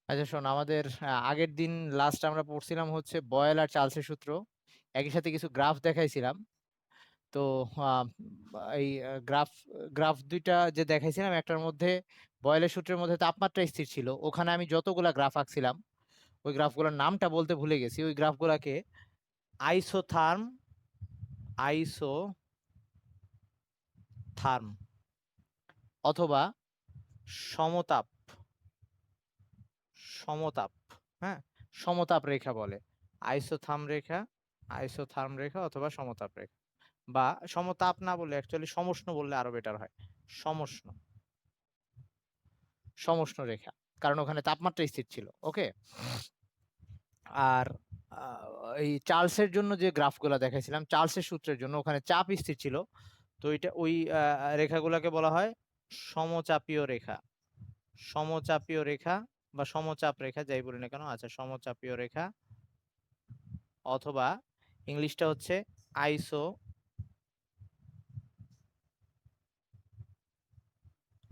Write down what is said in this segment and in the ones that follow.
আচ্ছা শোন, আমাদের আগের দিন লাস্ট আমরা পড়ছিলাম হচ্ছে বয়েল আর চার্লসের সূত্র, একই সাথে কিছু গ্রাফ দেখাইছিলাম। তো আহ, এই গ্রাফ গ্রাফ দুইটা যে দেখাইছিলাম, একটার মধ্যে বয়েলের সূত্রের মধ্যে তাপমাত্রা স্থির ছিল, ওখানে আমি যতগুলা গ্রাফ আঁকছিলাম ওই গ্রাফগুলোর নামটা বলতে ভুলে গেছি। ওই গ্রাফগুলোকে আইসোথার্ম আইসোথার্ম অথবা সমতাপ সমতাপ হ্যাঁ, সমতাপ রেখা বলে। আইসোথার্ম রেখা, আইসোথার্ম রেখা অথবা সমতাপ রেখা, বা সমতাপ না বললে অ্যাকচুয়ালি সমষ্ণ বললে আরো বেটার হয়। সমষ্ণ, সমষ্ণ রেখা, কারণ ওখানে তাপমাত্রা স্থির ছিল। ওকে। আর এই চার্লসের জন্য যে গ্রাফগুলো দেখাইছিলাম, চার্লসের সূত্রের জন্য ওখানে চাপ স্থির ছিল। তো এটা ওই রেখাগুলোকে বলা হয় সমচাপীয় রেখা। সমচাপীয় রেখা বা সমচাপ রেখা, যাই বলি না কেন। আচ্ছা, সমচাপীয় রেখা অথবা ইংলিশটা হচ্ছে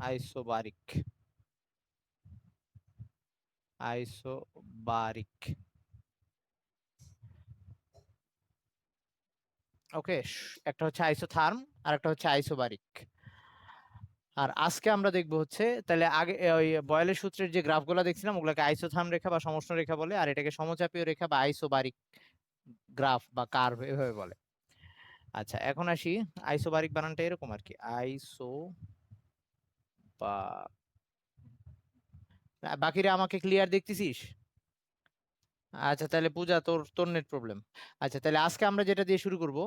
আইসোবারিক। আইসোবারিক। ওকে। একটা হচ্ছে আইসোথার্ম আর একটা হচ্ছে আইসোবারিক। আর আজকে আমরা দেখবো হচ্ছে, তাহলে আগে ওই বয়েলের সূত্রের যে গ্রাফগুলো দেখছিলাম ওগুলোকে আইসোথার্ম রেখা বা সমষ্ণ রেখা বলে, আর এটাকে সমচাপীয় রেখা বা আইসোবারিক গ্রাফ বা কার্ভ এভাবে বলে। আচ্ছা, এখন আসি। আইসোবারিক বানানটা এরকম আর কি, আইসো বা। বাকিরা আমাকে ক্লিয়ার দেখতেছিস? আচ্ছা, তাহলে পূজা, তোর তোর নেট প্রবলেম। আচ্ছা, তাহলে আজকে আমরা যেটা দিয়ে শুরু করব,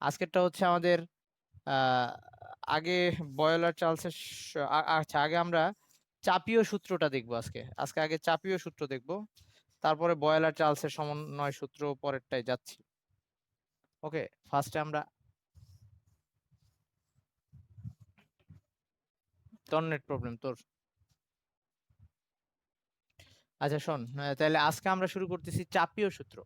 আজকেরটা হচ্ছে আমাদের আহ আগে বয়লার চার্লসের আচ্ছা, আগে আমরা চাপীয় সূত্রটা দেখবো। আজকে আজকে আগে চাপীয় সূত্র দেখবো, তারপরে বয়লার চার্লসের সমন্বয় সূত্র পরেরটায় যাচ্ছি। ওকে। ফার্স্টে আমরা, তোর নেট প্রবলেম তোর। আচ্ছা শোন, তাহলে আজকে আমরা শুরু করতেছি চাপীয় সূত্র।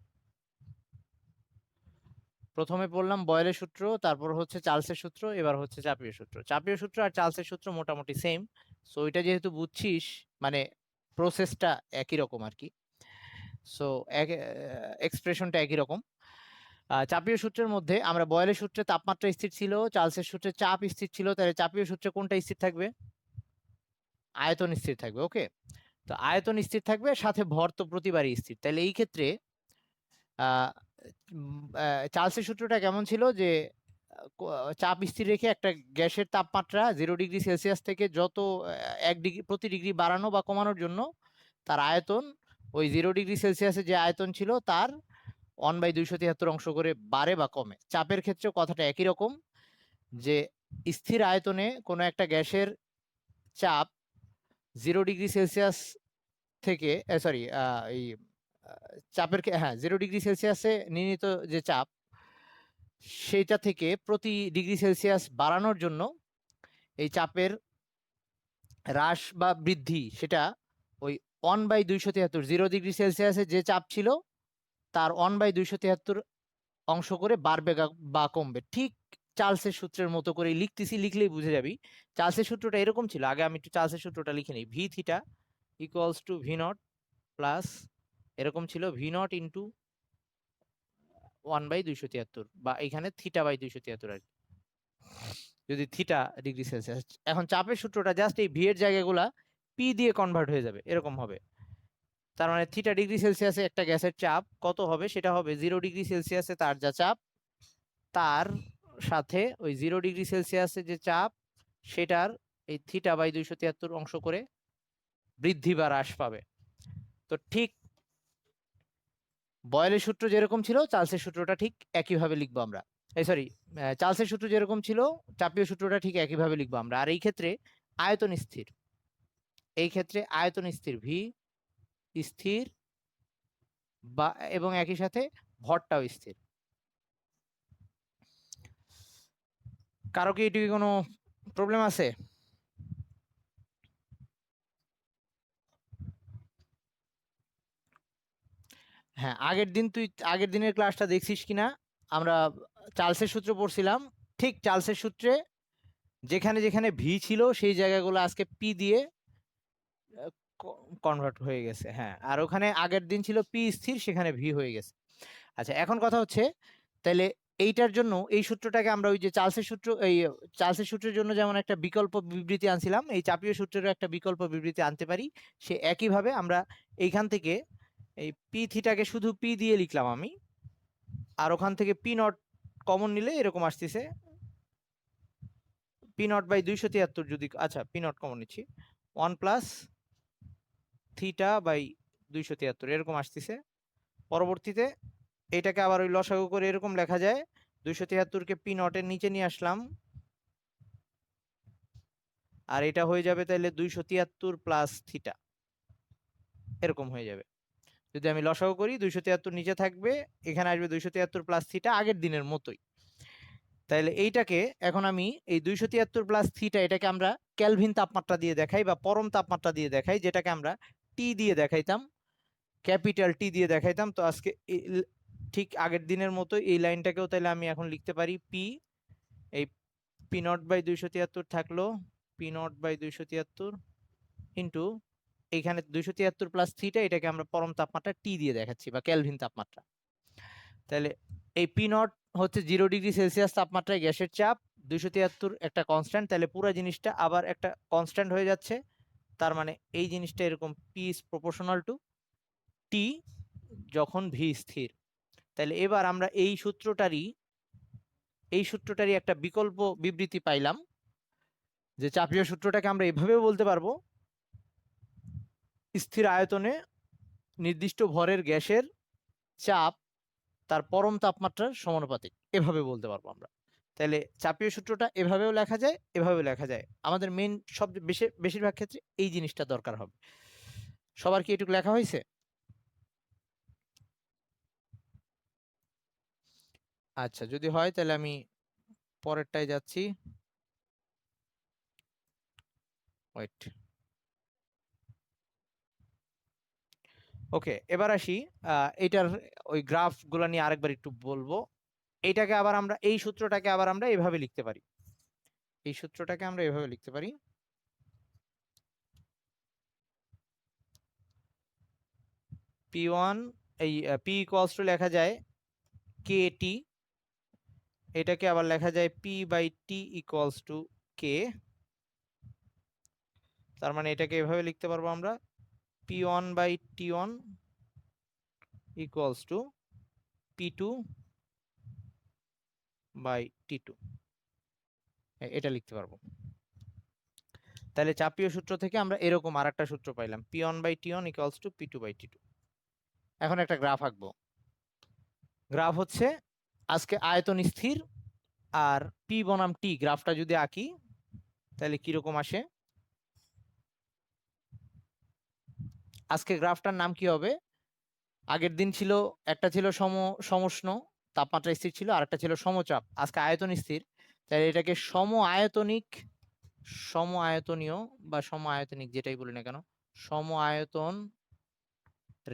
প্রথমে পড়লাম বয়েলের সূত্র, তারপর হচ্ছে চার্লসের সূত্র, এবার হচ্ছে চাপীয় সূত্র। চাপীয় সূত্র আর চার্লসের সূত্র মোটামুটি সেম। সো এটা যেহেতু বুঝছিস, মানে প্রসেসটা একই রকম আর কি। সো এক্সপ্রেশনটা একই রকম। চাপীয় সূত্রের মধ্যে আমরা বয়েলের সূত্রে তাপমাত্রা স্থির ছিল, চার্লসের সূত্রে চাপ স্থির ছিল, তাহলে চাপীয় সূত্রে কোনটা স্থির থাকবে? আয়তন স্থির থাকবে। ওকে। তো আয়তন স্থির থাকবে, সাথে ভর তো প্রতিবারই স্থির। তাহলে এই ক্ষেত্রে আহ চার্লসের সূত্রটা কেমন ছিল যে চাপ স্থির রেখে একটা গ্যাসের তাপমাত্রা 0 ডিগ্রি সেলসিয়াস থেকে যত 1 ডিগ্রি প্রতি ডিগ্রি বাড়ানো বা কমানোর জন্য তার আয়তন ওই 0 ডিগ্রি সেলসিয়াসে যে আয়তন ছিল তার 1/273 অংশ করে বাড়ে বা কমে। চাপের ক্ষেত্রে কথাটা একই রকম, যে স্থির আয়তনে কোনো একটা গ্যাসের চাপ 0 ডিগ্রি সেলসিয়াস থেকে, সরি, এই চাপের হ্যাঁ, 0 ডিগ্রি সেলসিয়াসে নির্ণীত যে চাপ, সেইটা থেকে প্রতি ডিগ্রি সেলসিয়াস বাড়ানোর জন্য এই চাপের হ্রাস বা বৃদ্ধি, সেটা ওই 1/273, 0 ডিগ্রি সেলসিয়াসে যে চাপ ছিল তার 1/273 অংশ করে বাড়বে বা কমবে। ঠিক চার্লসের সূত্রের মতো করে লিখতেছি, লিখলেই বুঝে যাবি। চার্লসের সূত্রটা এরকম ছিল, আগে আমি একটু চার্লসের সূত্রটা লিখে নিই। V theta equals to V naught plus, এরকম ছিল, ভি নট ইন্টু 1/273, বা এখানে থিটা বাই 273 আর কি, যদি থিটা ডিগ্রি সেলসিয়াস। এখন চাপের সূত্রটা জাস্ট এই ভি এর জায়গাগুলা পি দিয়ে কনভার্ট হয়ে যাবে, এরকম হবে। তার মানে থিটা ডিগ্রি সেলসিয়াসে একটা গ্যাসের চাপ কত হবে, সেটা হবে 0 ডিগ্রি সেলসিয়াসে তার যা চাপ, তার সাথে ওই 0 ডিগ্রি সেলসিয়াসে যে চাপ সেটার এই থিটা বাই 273 অংশ করে বৃদ্ধি বা হ্রাস পাবে। তো ঠিক বয়েলের সূত্র যেরকম ছিল, চার্লসের সূত্রটা ঠিক একইভাবে লিখবো আমরা। এই সরি, চার্লসের সূত্র যেরকম ছিল চাপীয় সূত্রটা ঠিক একইভাবে লিখবো আমরা। আর এই ক্ষেত্রে আয়তন স্থির, এই ক্ষেত্রে আয়তন স্থির, ভি স্থির, বা এবং একই সাথে ভরটাও স্থির। কারো কি এটি কোনো প্রবলেম আছে? হ্যাঁ, আগের দিন তুই আগের দিনের ক্লাসটা দেখছিস কিনা? আমরা চার্লসের সূত্র পড়ছিলাম। ঠিক চার্লসের সূত্রে যেখানে যেখানে ভি ছিল সেই জায়গাগুলো আজকে পি দিয়ে কনভার্ট হয়ে গেছে, হ্যাঁ। আর ওখানে আগের দিন ছিল পি স্থির, সেখানে ভি হয়ে গেছে। আচ্ছা, এখন কথা হচ্ছে তাহলে এইটার জন্য এই সূত্রটাকে আমরা ওই যে চার্লসের সূত্র, এই চার্লসের সূত্রের জন্য যেমন একটা বিকল্প বিবৃতি আনছিলাম, এই চাপীয় সূত্রেরও একটা বিকল্প বিবৃতি আনতে পারি। সে একইভাবে আমরা এইখান থেকে এই পি থিটাকে শুধু পি দিয়ে লিখলাম আমি, আর ওখান থেকে পি নট কমন নিলে এরকম আসতেছে পি নট বাই 273 যদি, আচ্ছা পি নট কমন নিচ্ছি, 1 প্লাস থিটা বাই 273 এরকম আসতেছে। পরবর্তীতে এটাকে আবার ওই লসাগু করে এরকম লেখা যায়, 273কে পি নটের নিচে নিয়ে আসলাম, আর এটা হয়ে যাবে তাহলে 273 প্লাস থিটা, এরকম হয়ে যাবে। যদি আমি লসাগু করি 273 নিচে থাকবে, এখানে আসবে 273 প্লাস থিটা, আগের দিনের মতোই। তাহলে এইটাকে এখন আমি এই 273 প্লাস থিটা এটাকে আমরা কেলভিন তাপমাত্রা দিয়ে দেখাই বা পরম তাপমাত্রা দিয়ে দেখাই, যেটাকে আমরা টি দিয়ে দেখাইতাম, ক্যাপিটাল টি দিয়ে দেখাইতাম। তো আজকে ঠিক আগের দিনের মতো এই লাইনটাকেও তাহলে আমি এখন লিখতে পারি পি, এই পি নট বাই 273 থাকলো পি নট বাই 273 ইন্টু এইখানে 273 প্লাস থিটা, এটাকে আমরা পরম তাপমাত্রা টি দিয়ে দেখাচ্ছি বা কেলভিন তাপমাত্রা। তাহলে এই পি নট হচ্ছে 0°C তাপমাত্রায় গ্যাসের চাপ, 273 একটা কনস্ট্যান্ট, তাহলে পুরো জিনিসটা আবার একটা কনস্ট্যান্ট হয়ে যাচ্ছে। তার মানে এই জিনিসটা এরকম পি ইজ প্রপোর্শনাল টু টি যখন ভি স্থির। তাহলে এবার আমরা এই সূত্রটারই একটা বিকল্প বিবৃতি পাইলাম, যে চাপীয় সূত্রটাকে আমরা এভাবেও বলতে পারবো, স্থির আয়তনে নির্দিষ্ট ভরের গ্যাসের চাপ তার পরম তাপমাত্রার সমানুপাতিক, এভাবে বলতে পারবো আমরা। তাহলে চাপীয় সূত্রটা এভাবেও লেখা যায়, এভাবেও লেখা যায়। আমাদের মেইন সব বেশিরভাগ ক্ষেত্রে এই জিনিসটা দরকার হবে। সবার কি এটুকু লেখা হয়েছে? আচ্ছা, যদি হয় তাহলে আমি পরেরটায় যাচ্ছি। ওয়েট, ওকে, এবার আসি এটার ওই গ্রাফগুলো নিয়ে আরেকবার একটু বলবো। এইটাকে আবার আমরা, এই সূত্রটাকে আবার আমরা এভাবে লিখতে পারি, এই সূত্রটাকে আমরা এভাবে লিখতে পারি, পি ওয়ান, এই পি ইকুয়ালস টু লেখা যায় কে টি, এটাকে আবার লেখা যায় P by T equals to K. তার মানে এটাকে এভাবে লিখতে পারবো আমরা, P one by T one equals to P two by T two, এটা লিখতে পারবো। তাহলে চাপীয় সূত্র থেকে আমরা এরকম আর একটা সূত্র পাইলাম, P one by T one equals to P two by T two. এখন একটা গ্রাফ আঁকবো। গ্রাফ হচ্ছে আজকে আয়তন স্থির আর পি বনাম টি, গ্রাফটা যদি আঁকি তাহলে কিরকম আসে। আজকে গ্রাফটার নাম কি হবে? আগের দিন ছিল, একটা ছিল সমষ্ণ তাপমাত্রা স্থির ছিল, আর একটা ছিল সমচাপ। আজকে আয়তন স্থির, তাহলে এটাকে সম আয়তনীয় বা সম আয়তনিক, যেটাই বলি না কেন, সম আয়তন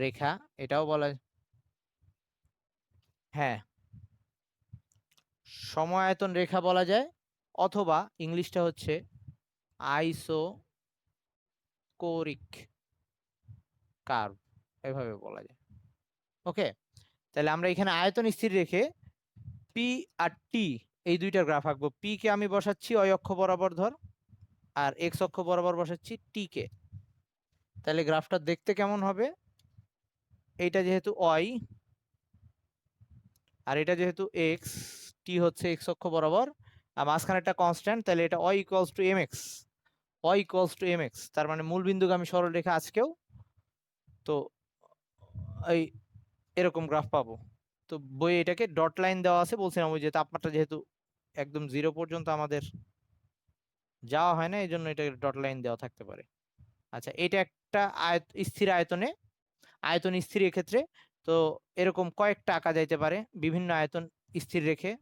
রেখা এটাও বলা, হ্যাঁ সম আয়তন রেখা বলা যায়, অথবা ইংলিশটা হচ্ছে আইসোকোরিক কার্ভ, এভাবে বলা যায়। ওকে, তাহলে আমরা এখানে আয়তন স্থির রেখে পি আর টি এই দুইটার গ্রাফ আঁকবো। পি কে আমি বসাচ্ছি ওই অক্ষ বরাবর ধর, আর এক্স অক্ষ বরাবর বসাচ্ছি টি কে। তাহলে গ্রাফটা দেখতে কেমন হবে? এইটা যেহেতু ওয়াই আর এটা যেহেতু এক্স, টি হচ্ছে এক্স অক্ষ বরাবর, আর মাঝখানে একটা কনস্ট্যান্ট, তাহলে এটা Y equals to M X, Y equals to M X. তার মানে মূল বিন্দুগামী সরলরেখা আজকেও তো এই এরকম গ্রাফ পাবো। তো বইয়ে এটাকে ডট লাইন দেওয়া আছে, বলছিলাম ওই যে তাপমাত্রা যেহেতু একদম 0 পর্যন্ত আমাদের যাওয়া হয় না, এই জন্য এটাকে ডট লাইন দেওয়া থাকতে পারে। আচ্ছা, এটা একটা স্থির আয়তনে, আয়তন স্থির ক্ষেত্রে তো এরকম কয়েকটা আঁকা যাইতে পারে বিভিন্ন আয়তন স্থির রেখে।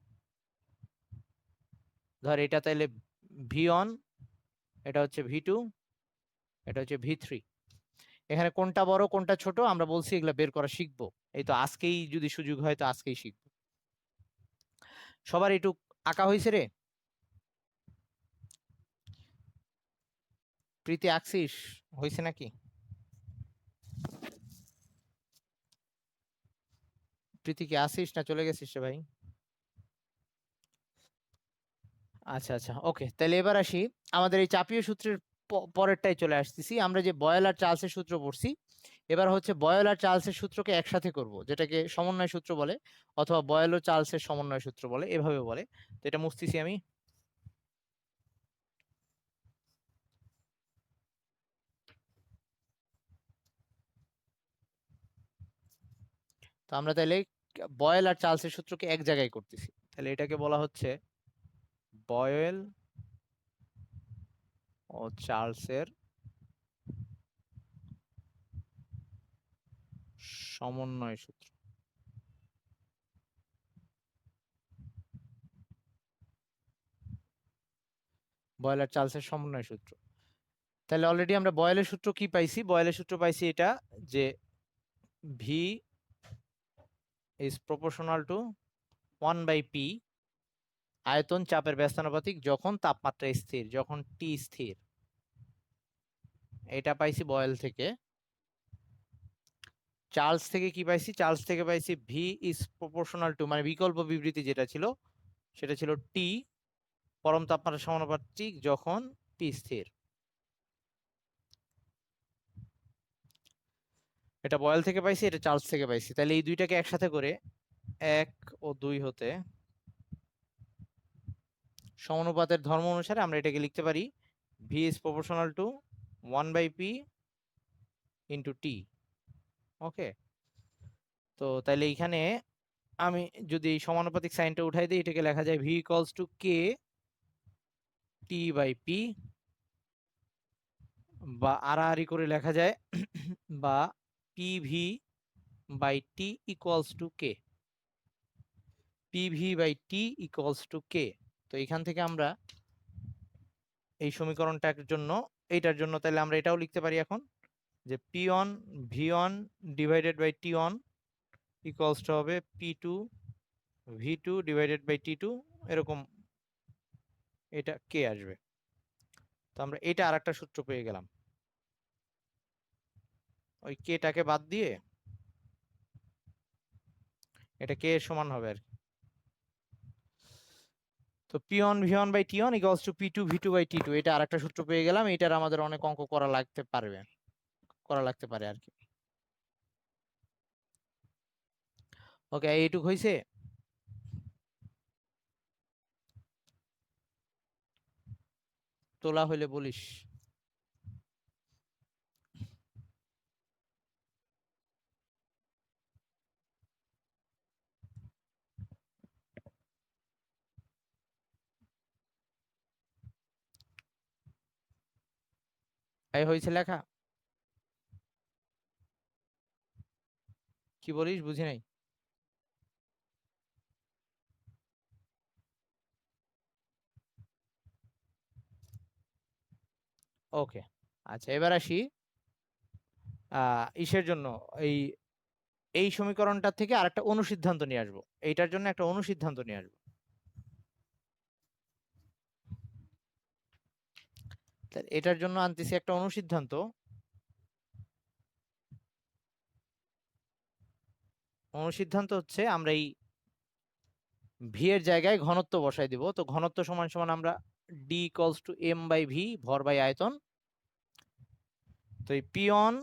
ধর এটা তাইলে ভি ওয়ান, এটা হচ্ছে ভি টু, এটা হচ্ছে ভি থ্রি। এখানে কোনটা বড় কোনটা ছোট আমরা বলছি এগুলা বের করা শিখবো, এই তো আজকেই যদি সুযোগ হয় তো আজকেই শিখবো। সবার একটু আঁকা হয়েছে রে? প্রীতি আঁকছিস? হয়েছে নাকি? বিবৃতি কি আসিস না চলে গেছিস রে ভাই? আচ্ছা আচ্ছা, ওকে, তাহলে এবার আসি আমাদের এই চাপীয় সূত্রের পরেরটাই চলে আসতেছি। আমরা যে বয়েল আর চার্লসের সূত্র পড়ছি, এবার হচ্ছে বয়েল আর চার্লসের সূত্রকে একসাথে করব, যেটাকে সমন্বয় সূত্র বলে, অথবা বয়েল ও চার্লসের সমন্বয় সূত্র বলে, এভাবে বলে। তো এটা মুছতেছি আমি। তো আমরা তাহলে বয়েল আর চার্লসের সূত্রকে এক জায়গায় করতেছি, তাহলে এটাকে বলা হচ্ছে বয়েল ও চার্লসের সমন্বয় সূত্র। বয়েল আর চার্লসের সমন্বয় সূত্র। তাহলে অলরেডি আমরা বয়েলের সূত্র কি পাইছি? বয়েলের সূত্র পাইছি এটা, যে V is proportional to 1/p, আয়তন চাপের ব্যস্তানুপাতিক যখন তাপমাত্রা স্থির, যখন টি স্থির। এটা পাইছি বয়েল থেকে। চার্লস থেকে কি পাইছি? চার্লস থেকে পাইছি ভি ইজ প্রপোর্শনাল টু, মানে বিকল্প বিবৃতি যেটা ছিল সেটা ছিল টি পরম তাপমাত্রা সমানুপাতিক যখন পি স্থির। এটা বয়েল থেকে পাইছি, এটা চার্লস থেকে পাইছি। তাহলে এই দুইটাকে একসাথে করে 1 ও 2 হতে সমানুপাতের ধর্ম অনুসারে আমরা এটাকে লিখতে পারি V is proportional to 1/p into T. Okay, তো তাইলে এইখানে আমি যদি এই সমানুপাতিক সাইনটা উঠাই দিই, এটাকে লেখা যায় V equals to K T by P, বা আড়াআড়ি করে লেখা যায় বা P V by T equals to K, P V by T equals to K. তো এখান থেকে আমরা এই সমীকরণটার জন্য, এইটার জন্য তাহলে আমরা এটাও লিখতে পারি এখন, যে P one V one divided by T one equals to হবে P two V two divided by T two, এরকম এটা কে আসবে। তো আমরা এটা আর একটা সূত্র পেয়ে গেলাম, ওই কেটাকে বাদ দিয়ে এটা কে এর সমান হবে আর কি। তো P one V one by T one equals to P two V two by T two, এটা আর একটা সূত্র পেয়ে গেলাম। এটার আমাদের অনেক অঙ্ক করা লাগতে পারে আর কি। ওকে, এইটুক হয়েছে। তোলা হইলে বলিস। এই হয়েছে লেখা? কি বলিস, বুঝি নাই। ওকে, আচ্ছা, এবার আসি ইসের জন্য। এই এই সমীকরণটা থেকে আরেকটা অনুসিদ্ধান্ত নিয়ে আসবো, এইটার জন্য একটা অনুসিদ্ধান্ত নিয়ে আসবো। এটার জন্য আনতেছি একটা অনুসিদ্ধান্ত। অনুসিদ্ধান্ত হচ্ছে আমরা এই ভি এর জায়গায় ঘনত্ব বসাই দিব। তো ঘনত্ব সমান সমান আমরা D equals to M by V, ভর বাই আয়তন। তো এই পি অন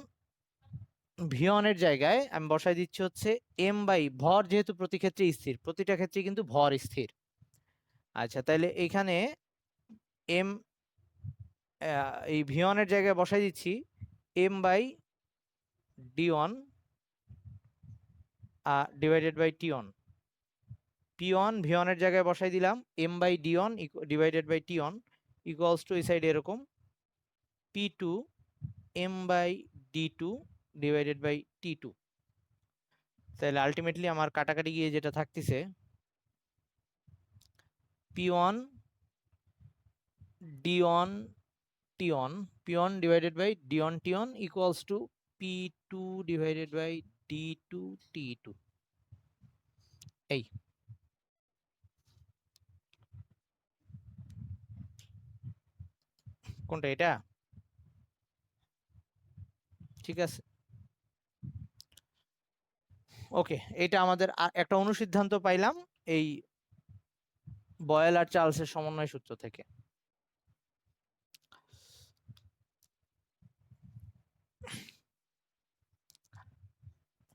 ভি অন এর জায়গায় আমি বসাই দিচ্ছি হচ্ছে এম বাই, ভর যেহেতু প্রতি ক্ষেত্রে স্থির, প্রতিটা ক্ষেত্রে কিন্তু ভর স্থির। আচ্ছা, তাহলে এখানে এম, এই ভি অন এর জায়গায় বসাই দিচ্ছি M by D one divided by T one. P one V one এর জায়গায় বসাই দিলাম M by D one divided by T one equals to এই সাইডে এরকম P two M by D two divided by T two. তাহলে ultimately আমার কাটাকাটি গিয়ে যেটা থাকতেছে P one D one T one, P one divided by D one T one equals to P two divided by D two T two. এই কোনটা? এটা ঠিক আছে। ওকে, এটা আমাদের একটা অনুসিদ্ধান্ত পাইলাম এই বয়েল আর চার্লসের সমন্বয় সূত্র থেকে।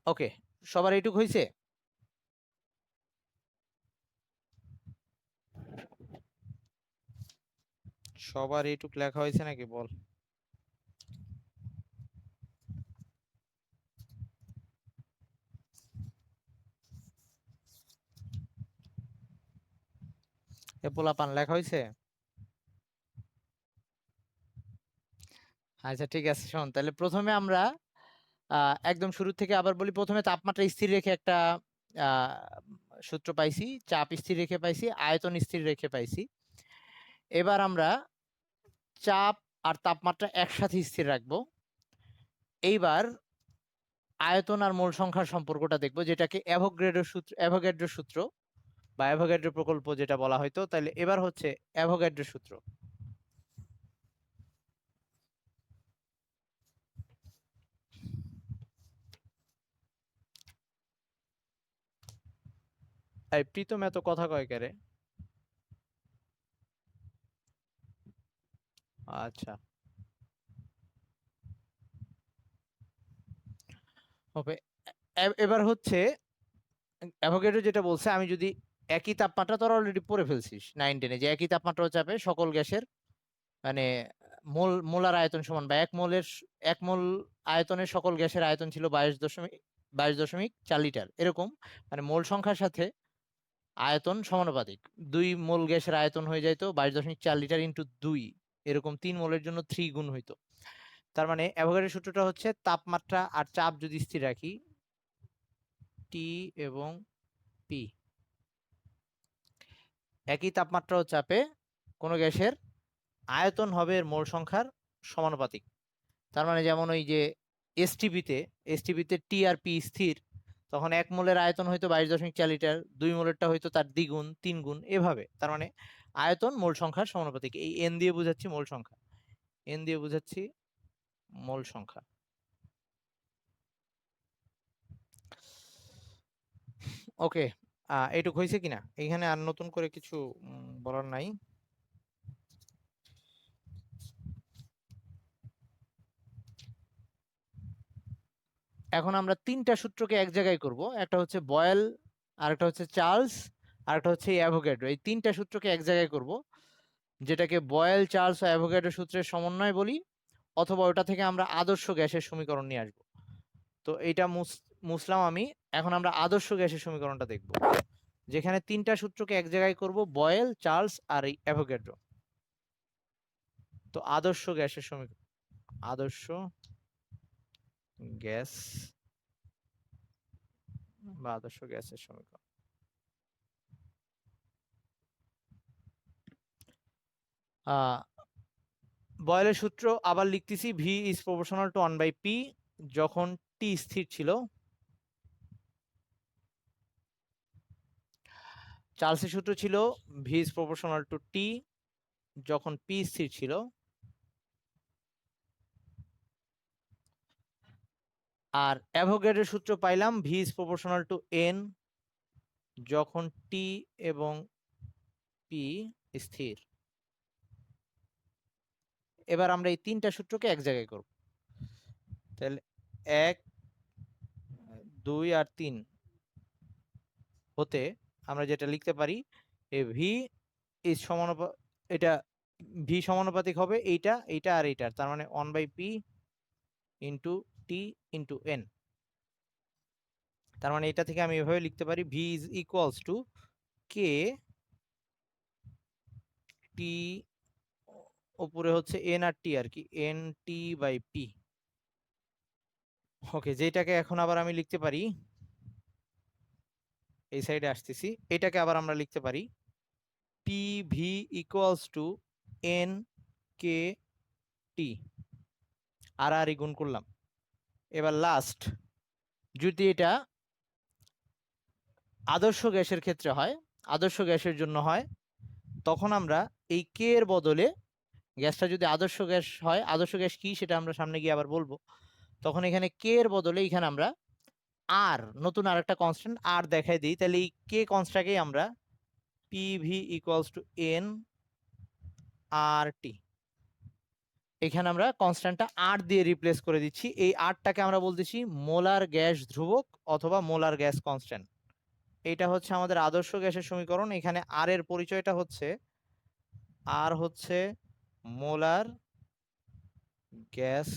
ওকে, সবার এইটুক হয়েছে? সবার এইটুক লেখা হয়েছে নাকি বল? পোলাপান লেখা হয়েছে? আচ্ছা ঠিক আছে, শোন তাহলে প্রথমে আমরা একদম শুরু থেকে আবার বলি। প্রথমে তাপমাত্রা স্থির রেখে একটা সূত্র পাইছি, চাপ স্থির রেখে পাইছি, আয়তন স্থির রেখে পাইছি। এবার আমরা চাপ আর তাপমাত্রা একসাথে স্থির রাখবো। এইবার আয়তন আর মোল সংখ্যার সম্পর্কটা দেখবো, যেটাকে অ্যাভোগাড্রো সূত্র বা অ্যাভোগাড্রো প্রকল্প যেটা বলা হয়তো। তাহলে এবার হচ্ছে অ্যাভোগাড্রো সূত্র। এই প্রীতম এত কথা কয় কেরে? আচ্ছা, ওকে। এবার হচ্ছে অ্যাভোগাড্রো যেটা বলছে, আমি যদি একই তাপমাত্রা, তোর অলরেডি পড়ে ফেলছিস 9-10-এ, যে একই তাপমাত্রা ও চাপে সকল গ্যাসের মানে মোলার আয়তন সমান, বা এক মোল আয়তনের সকল গ্যাসের আয়তন ছিল 22.4 লিটার, এরকম। মানে মোল সংখ্যার সাথে আয়তন সমানুপাতিক। 2 মোল গ্যাসের আয়তন হয়ে যাইতো 22.4 লিটার ইন্টু 2, এরকম 3 মোলের জন্য 3 গুণ হইতো। তার মানে অ্যাভোগাড্রো সূত্রটা হচ্ছে তাপমাত্রা আর চাপ যদি স্থির রাখি, টি এবং পি, একই তাপমাত্রা ও চাপে কোনো গ্যাসের আয়তন হবে এর মোল সংখ্যার সমানুপাতিক। তার মানে যেমন ওই যে এসটিপিতে টি আর পি স্থির, তখন 1 মোলের আয়তন হয়তো 22.4 লিটার, 2 মোলেরটা হয়তো তার দ্বিগুণ, 3 গুণ, এভাবে। তার মানে আয়তন মোল সংখ্যার সমানুপাতিক। এই এন দিয়ে বুঝাচ্ছি মোল সংখ্যা, এন দিয়ে বুঝাচ্ছি মোল সংখ্যা। ওকে, এইটুক হয়েছে কিনা? এখানে আর নতুন করে কিছু বলার নাই। এখন আমরা 3টা সূত্রকে এক জায়গায় করব। একটা হচ্ছে বয়েল, আরেকটা হচ্ছে চার্লস, আরেকটা হচ্ছে অ্যাভোগাড্রো। এই 3টা সূত্রকে এক জায়গায় করব, যেটাকে বয়েল, চার্লস ও অ্যাভোগাড্রো সূত্রের সমন্বয় বলি, অথবা ওটা থেকে আমরা আদর্শ গ্যাসের সমীকরণ নিয়ে আসবো। তো এইটা মুছলাম আমি। এখন আমরা আদর্শ গ্যাসের সমীকরণটা দেখব, যেখানে 3টা সূত্রকে এক জায়গায় করব, বয়েল, চার্লস আর এই অ্যাভোগাড্রো। তো আদর্শ গ্যাসের সমীকরণ, আদর্শ গ্যাস বা আদর্শ গ্যাসের সমীকরণ। বয়েলের সূত্র আবার লিখতেছি, V is proportional to 1/p যখন টি স্থির ছিল। চার্লসের সূত্র ছিল ভি ইজ প্রপোর্শনাল টু টি যখন পি স্থির ছিল। আর অ্যাভোগাড্রোর সূত্র পাইলাম V is proportional two N যখন টি এবং পি স্থির। এবার আমরা এই 3টা সূত্রকে এক জায়গায় করব। তাহলে 1, 2 আর 3 হতে আমরা যেটা লিখতে পারি, এই ভি ইজ সমানুপাতিক, এটা ভি সমানুপাতিক হবে এইটা, এইটা আর এইটার। তার মানে 1/p ইন্টু টি ইন্টু এন। তার মানে এটা থেকে আমি এভাবে লিখতে পারি, V is equals to K টি, উপরে হচ্ছে এন আর টি আর কি, এন টি বাই পি। ওকে, যেটাকে এখন আবার আমি লিখতে পারি, এই সাইডে আসতেছি, এটাকে আবার আমরা লিখতে পারি P V equals to N K T, আর আর গুণ করলাম। এবার লাস্ট, যদি এটা আদর্শ গ্যাসের ক্ষেত্রে হয়, আদর্শ গ্যাসের জন্য হয়, তখন আমরা এই কে এর বদলে, গ্যাসটা যদি আদর্শ গ্যাস হয়, আদর্শ গ্যাস কি সেটা আমরা সামনে গিয়ে আবার বলবো, তখন এখানে কে এর বদলে এখানে আমরা আর নতুন আরেকটা কনস্ট্যান্ট আর দেখাই দিই, তাহলে এই কে কনস্ট্যান্টকেই আমরা পিভি ইকুয়ালস টু এন আর টি, এখানে আমরা কনস্ট্যান্টটা আর দিয়ে রিপ্লেস করে দিচ্ছি। এই আরটাকে আমরা বলতেছি মোলার গ্যাস ধ্রুবক অথবা মোলার গ্যাস কনস্ট্যান্ট। এটা হচ্ছে আমাদের আদর্শ গ্যাসের সমীকরণ। এখানে আর এর পরিচয়টা হচ্ছে আর হচ্ছে মোলার গ্যাস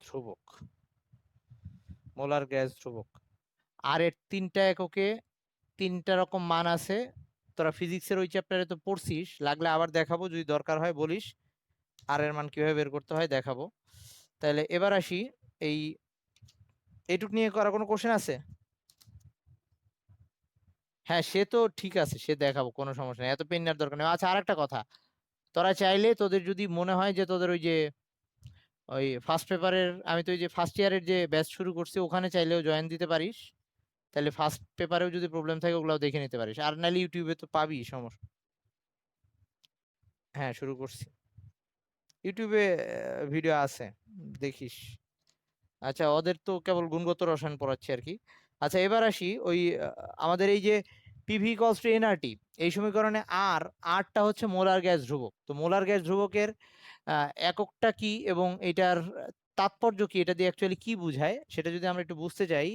ধ্রুবক, মোলার গ্যাস ধ্রুবক। আর এর তিনটা এককে তিনটা রকম মান আছে, তোরা ফিজিক্সের ওই চ্যাপ্টারে তো পড়ছিস, লাগলে আবার দেখাবো, যদি দরকার হয় বলিস আর এর মান কিভাবে বের করতে হয় দেখাবো। তাহলে এবার আসি, এই এইটুক নিয়ে করা কোনো কোশ্চেন আছে? হ্যাঁ সে তো ঠিক আছে, সে দেখাবো, কোনো সমস্যা নেই, এত পেন নেওয়ার দরকার নেই। আচ্ছা আরেকটা কথা, তোরা চাইলে তোদের যদি মনে হয় যে তোদের ওই যে ওই ফার্স্ট পেপারের, আমি তো ওই যে ফার্স্ট ইয়ারের যে ব্যাচ শুরু করছি ওখানে চাইলেও জয়েন দিতে পারিস, তাহলে ফার্স্ট পেপারেও যদি প্রবলেম থাকে ওগুলাও দেখে নিতে পারিস, আর নাহলে ইউটিউবে তো পাবি, সমস্যা। হ্যাঁ শুরু করছি, ইউটিউবে ভিডিও আছে, দেখিস। আচ্ছা ওদের তো কেবল গুণগত রসায়ন পড়াচ্ছে আর কি। আচ্ছা এবার আসি ওই আমাদের এই যে পিভি ইকুয়ালস টু এনআরটি, এই সমীকরণে আর আরটা হচ্ছে মোলার গ্যাস ধ্রুবক। তো মোলার গ্যাস ধ্রুবকের এককটা কি এবং এটার তাৎপর্য কি, এটা দিয়ে অ্যাকচুয়ালি কি বোঝায় সেটা যদি আমরা একটু বুঝতে চাই,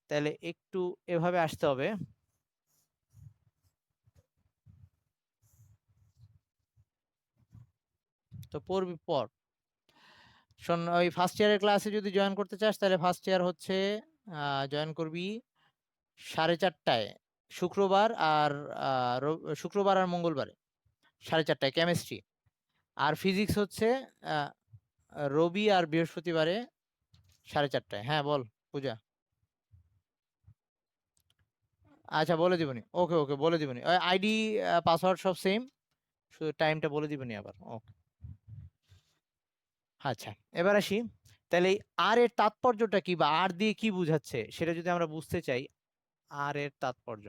তাহলে একটু এভাবে আসতে হবে। তো পড়বি পর, শোন, ওই ফার্স্ট ইয়ারের ক্লাসে যদি জয়েন করতে চাস তাহলে ফার্স্ট ইয়ার হচ্ছে জয়েন করবি 4:30টায়, শুক্রবার আর শুক্রবার আর মঙ্গলবারে 4:30টায় কেমিস্ট্রি। আর ফিজিক্স হচ্ছে আহ, রবি আর বৃহস্পতিবারে 4:30টায়। হ্যাঁ বল পূজা। আচ্ছা বলে দিবনি, ওকে ওকে বলে দিবনি, আইডি পাসওয়ার্ড সব সেম, শুধু টাইমটা বলে দিবনি আবার, ওকে। আচ্ছা এবার আসি, তাহলে এই আর এর তাৎপর্যটা কি বা আর দিয়ে কি বুঝাচ্ছে সেটা যদি আমরা বুঝতে চাই, আর এর তাৎপর্য,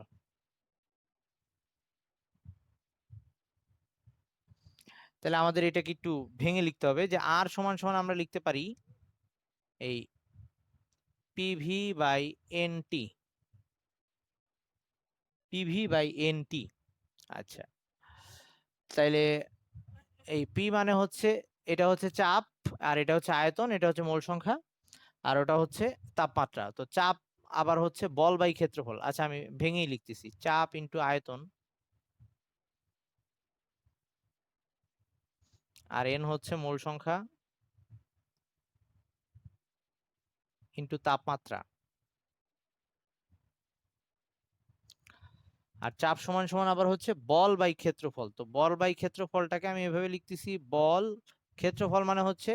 তাহলে আমাদের এটাকে একটু ভেঙে লিখতে হবে, যে আর সমান সমান আমরা লিখতে পারি এই PV by N T, PV by N T. আচ্ছা তাইলে এই পি মানে হচ্ছে, এটা হচ্ছে চাপ, আর এটা হচ্ছে আয়তন, এটা হচ্ছে মোল সংখ্যা, আর ওটা হচ্ছে তাপমাত্রা। তো চাপ আবার হচ্ছে বল বাই ক্ষেত্রফল। আচ্ছা আমি ভেঙেই লিখতেছি, চাপ ইন্টু আয়তন, আর এন হচ্ছে মোল সংখ্যা ইন্টু তাপমাত্রা, আর চাপ সমান সমান আবার হচ্ছে বল বাই ক্ষেত্রফল। তো বল বাই ক্ষেত্রফলটাকে আমি এভাবে লিখতেছি, বল ক্ষেত্রফল মানে হচ্ছে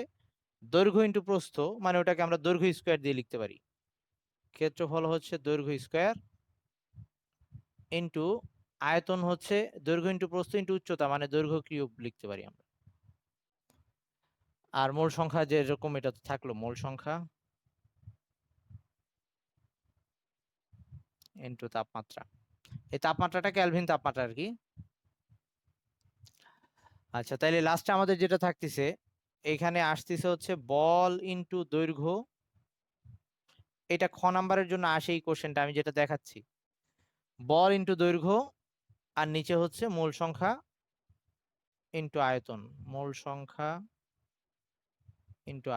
দৈর্ঘ্য ইন্টু প্রস্থ, মানে ওটাকে আমরা দৈর্ঘ্য স্কোয়ার দিয়ে লিখতে পারি, ক্ষেত্রফল হচ্ছে দৈর্ঘ্য স্কোয়ার ইন্টু আয়তন হচ্ছে দৈর্ঘ্য ইন্টু প্রস্থ ইন্টু উচ্চতা, মানে দৈর্ঘ্য কিউব লিখতে পারি আমরা। আর মোল সংখ্যা যেরকম এটা তো থাকলো, মোল সংখ্যা ইন্টু তাপমাত্রা, এই তাপমাত্রাটা ক্যালভিন তাপমাত্রা আর কি। আচ্ছা তাইলে লাস্টে আমাদের যেটা থাকতেছে, এখানে আসতেছে হচ্ছে বল ইন্টু দৈর্ঘ্য, এটা খ নাম্বারের জন্য আসে এই কোশ্চেনটা আমি যেটা দেখাচ্ছি, বল ইন্টু দৈর্ঘ্য, আর নিচে হচ্ছে মোল সংখ্যা ইন্টু আয়তন, মোল সংখ্যা ইন্টু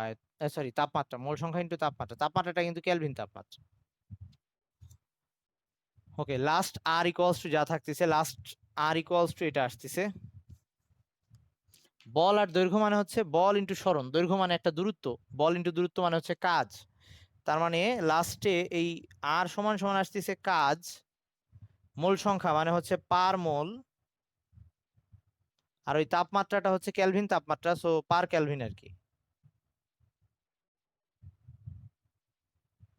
সরি তাপমাত্রা, মোল সংখ্যা ইন্টু তাপমাত্রা, তাপমাত্রাটা কিন্তু কেলভিন তাপমাত্রা। Okay last R equals to যা থাকতেছে, লাস্ট আর ইকুয়ালস টু এটা আসতেছে, বল আর দৈর্ঘ্য মানে হচ্ছে বল ইন্টু সরণ, দৈর্ঘ্য মানে একটা দূরত্ব, বল ইন্টু দূরত্ব মানে হচ্ছে কাজ। তার মানে লাস্টে এই আর সমান সমান আসতেছে কাজ, মোল সংখ্যা মানে হচ্ছে পার মোল, আর ওই তাপমাত্রাটা হচ্ছে কেলভিন তাপমাত্রা, সো পার কেলভিন আর কি।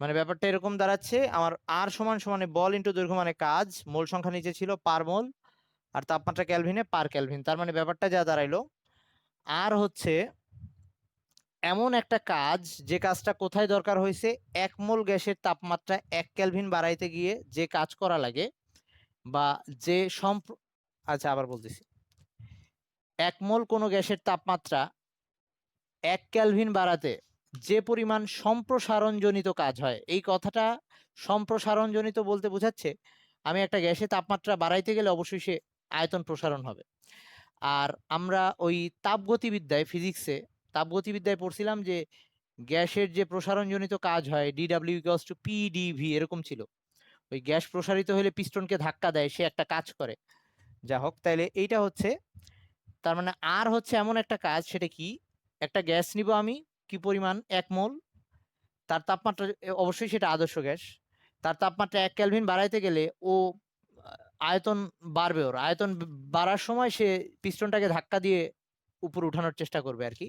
মানে ব্যাপারটা এরকম দাঁড়াচ্ছে, আমার আর সমান সমানে বল ইন্টু দৈর্ঘ্য মানে কাজ, মোল সংখ্যা নিচে ছিল পার মোল, আর তাপমাত্রা কেলভিনে পার কেলভিন। তার মানে ব্যাপারটা যা দাঁড়াইলো, আর হচ্ছে এমন একটা কাজ যে কাজটা কোথায় দরকার হয়েছে, 1 মোল গ্যাসের তাপমাত্রা 1 কেলভিন বাড়াইতে গিয়ে যে কাজ করা লাগে, বা যে আচ্ছা আবার বলতেছি, 1 মোল কোনো গ্যাসের তাপমাত্রা 1 কেলভিন বাড়াতে যে পরিমাণ সম্প্রসারণজনিত কাজ হয়। এই কথাটা সম্প্রসারণজনিত বলতে বোঝাচ্ছে আমি একটা গ্যাসে তাপমাত্রা বাড়াইতে গেলে অবশ্যই সে আয়তন প্রসারণ হবে। আর আমরা ওই তাপগতিবিদ্যায়, ফিজিক্সে তাপগতিবিদ্যায় পড়ছিলাম যে গ্যাসের যে প্রসারণজনিত কাজ হয় ডিডাব্লিউ ইকুয়ালস টু পিডিভি এরকম ছিল। ওই গ্যাস প্রসারিত হলে পিস্টনকে ধাক্কা দেয়, সে একটা কাজ করে। যা হোক, তাইলে এইটা হচ্ছে, তার মানে আর হচ্ছে এমন একটা কাজ, সেটা কি, একটা গ্যাস নিব আমি, কি পরিমাণ 1 মোল, তার তাপমাত্রা অবশ্যই সেটা আদর্শ গ্যাস, তার তাপমাত্রা 1 কেলভিন বাড়াইতে গেলে ও আয়তন বাড়বে, ওর আয়তন বাড়ার সময় সে পিস্টনটাকে ধাক্কা দিয়ে উপর উঠানোর চেষ্টা করবে আর কি,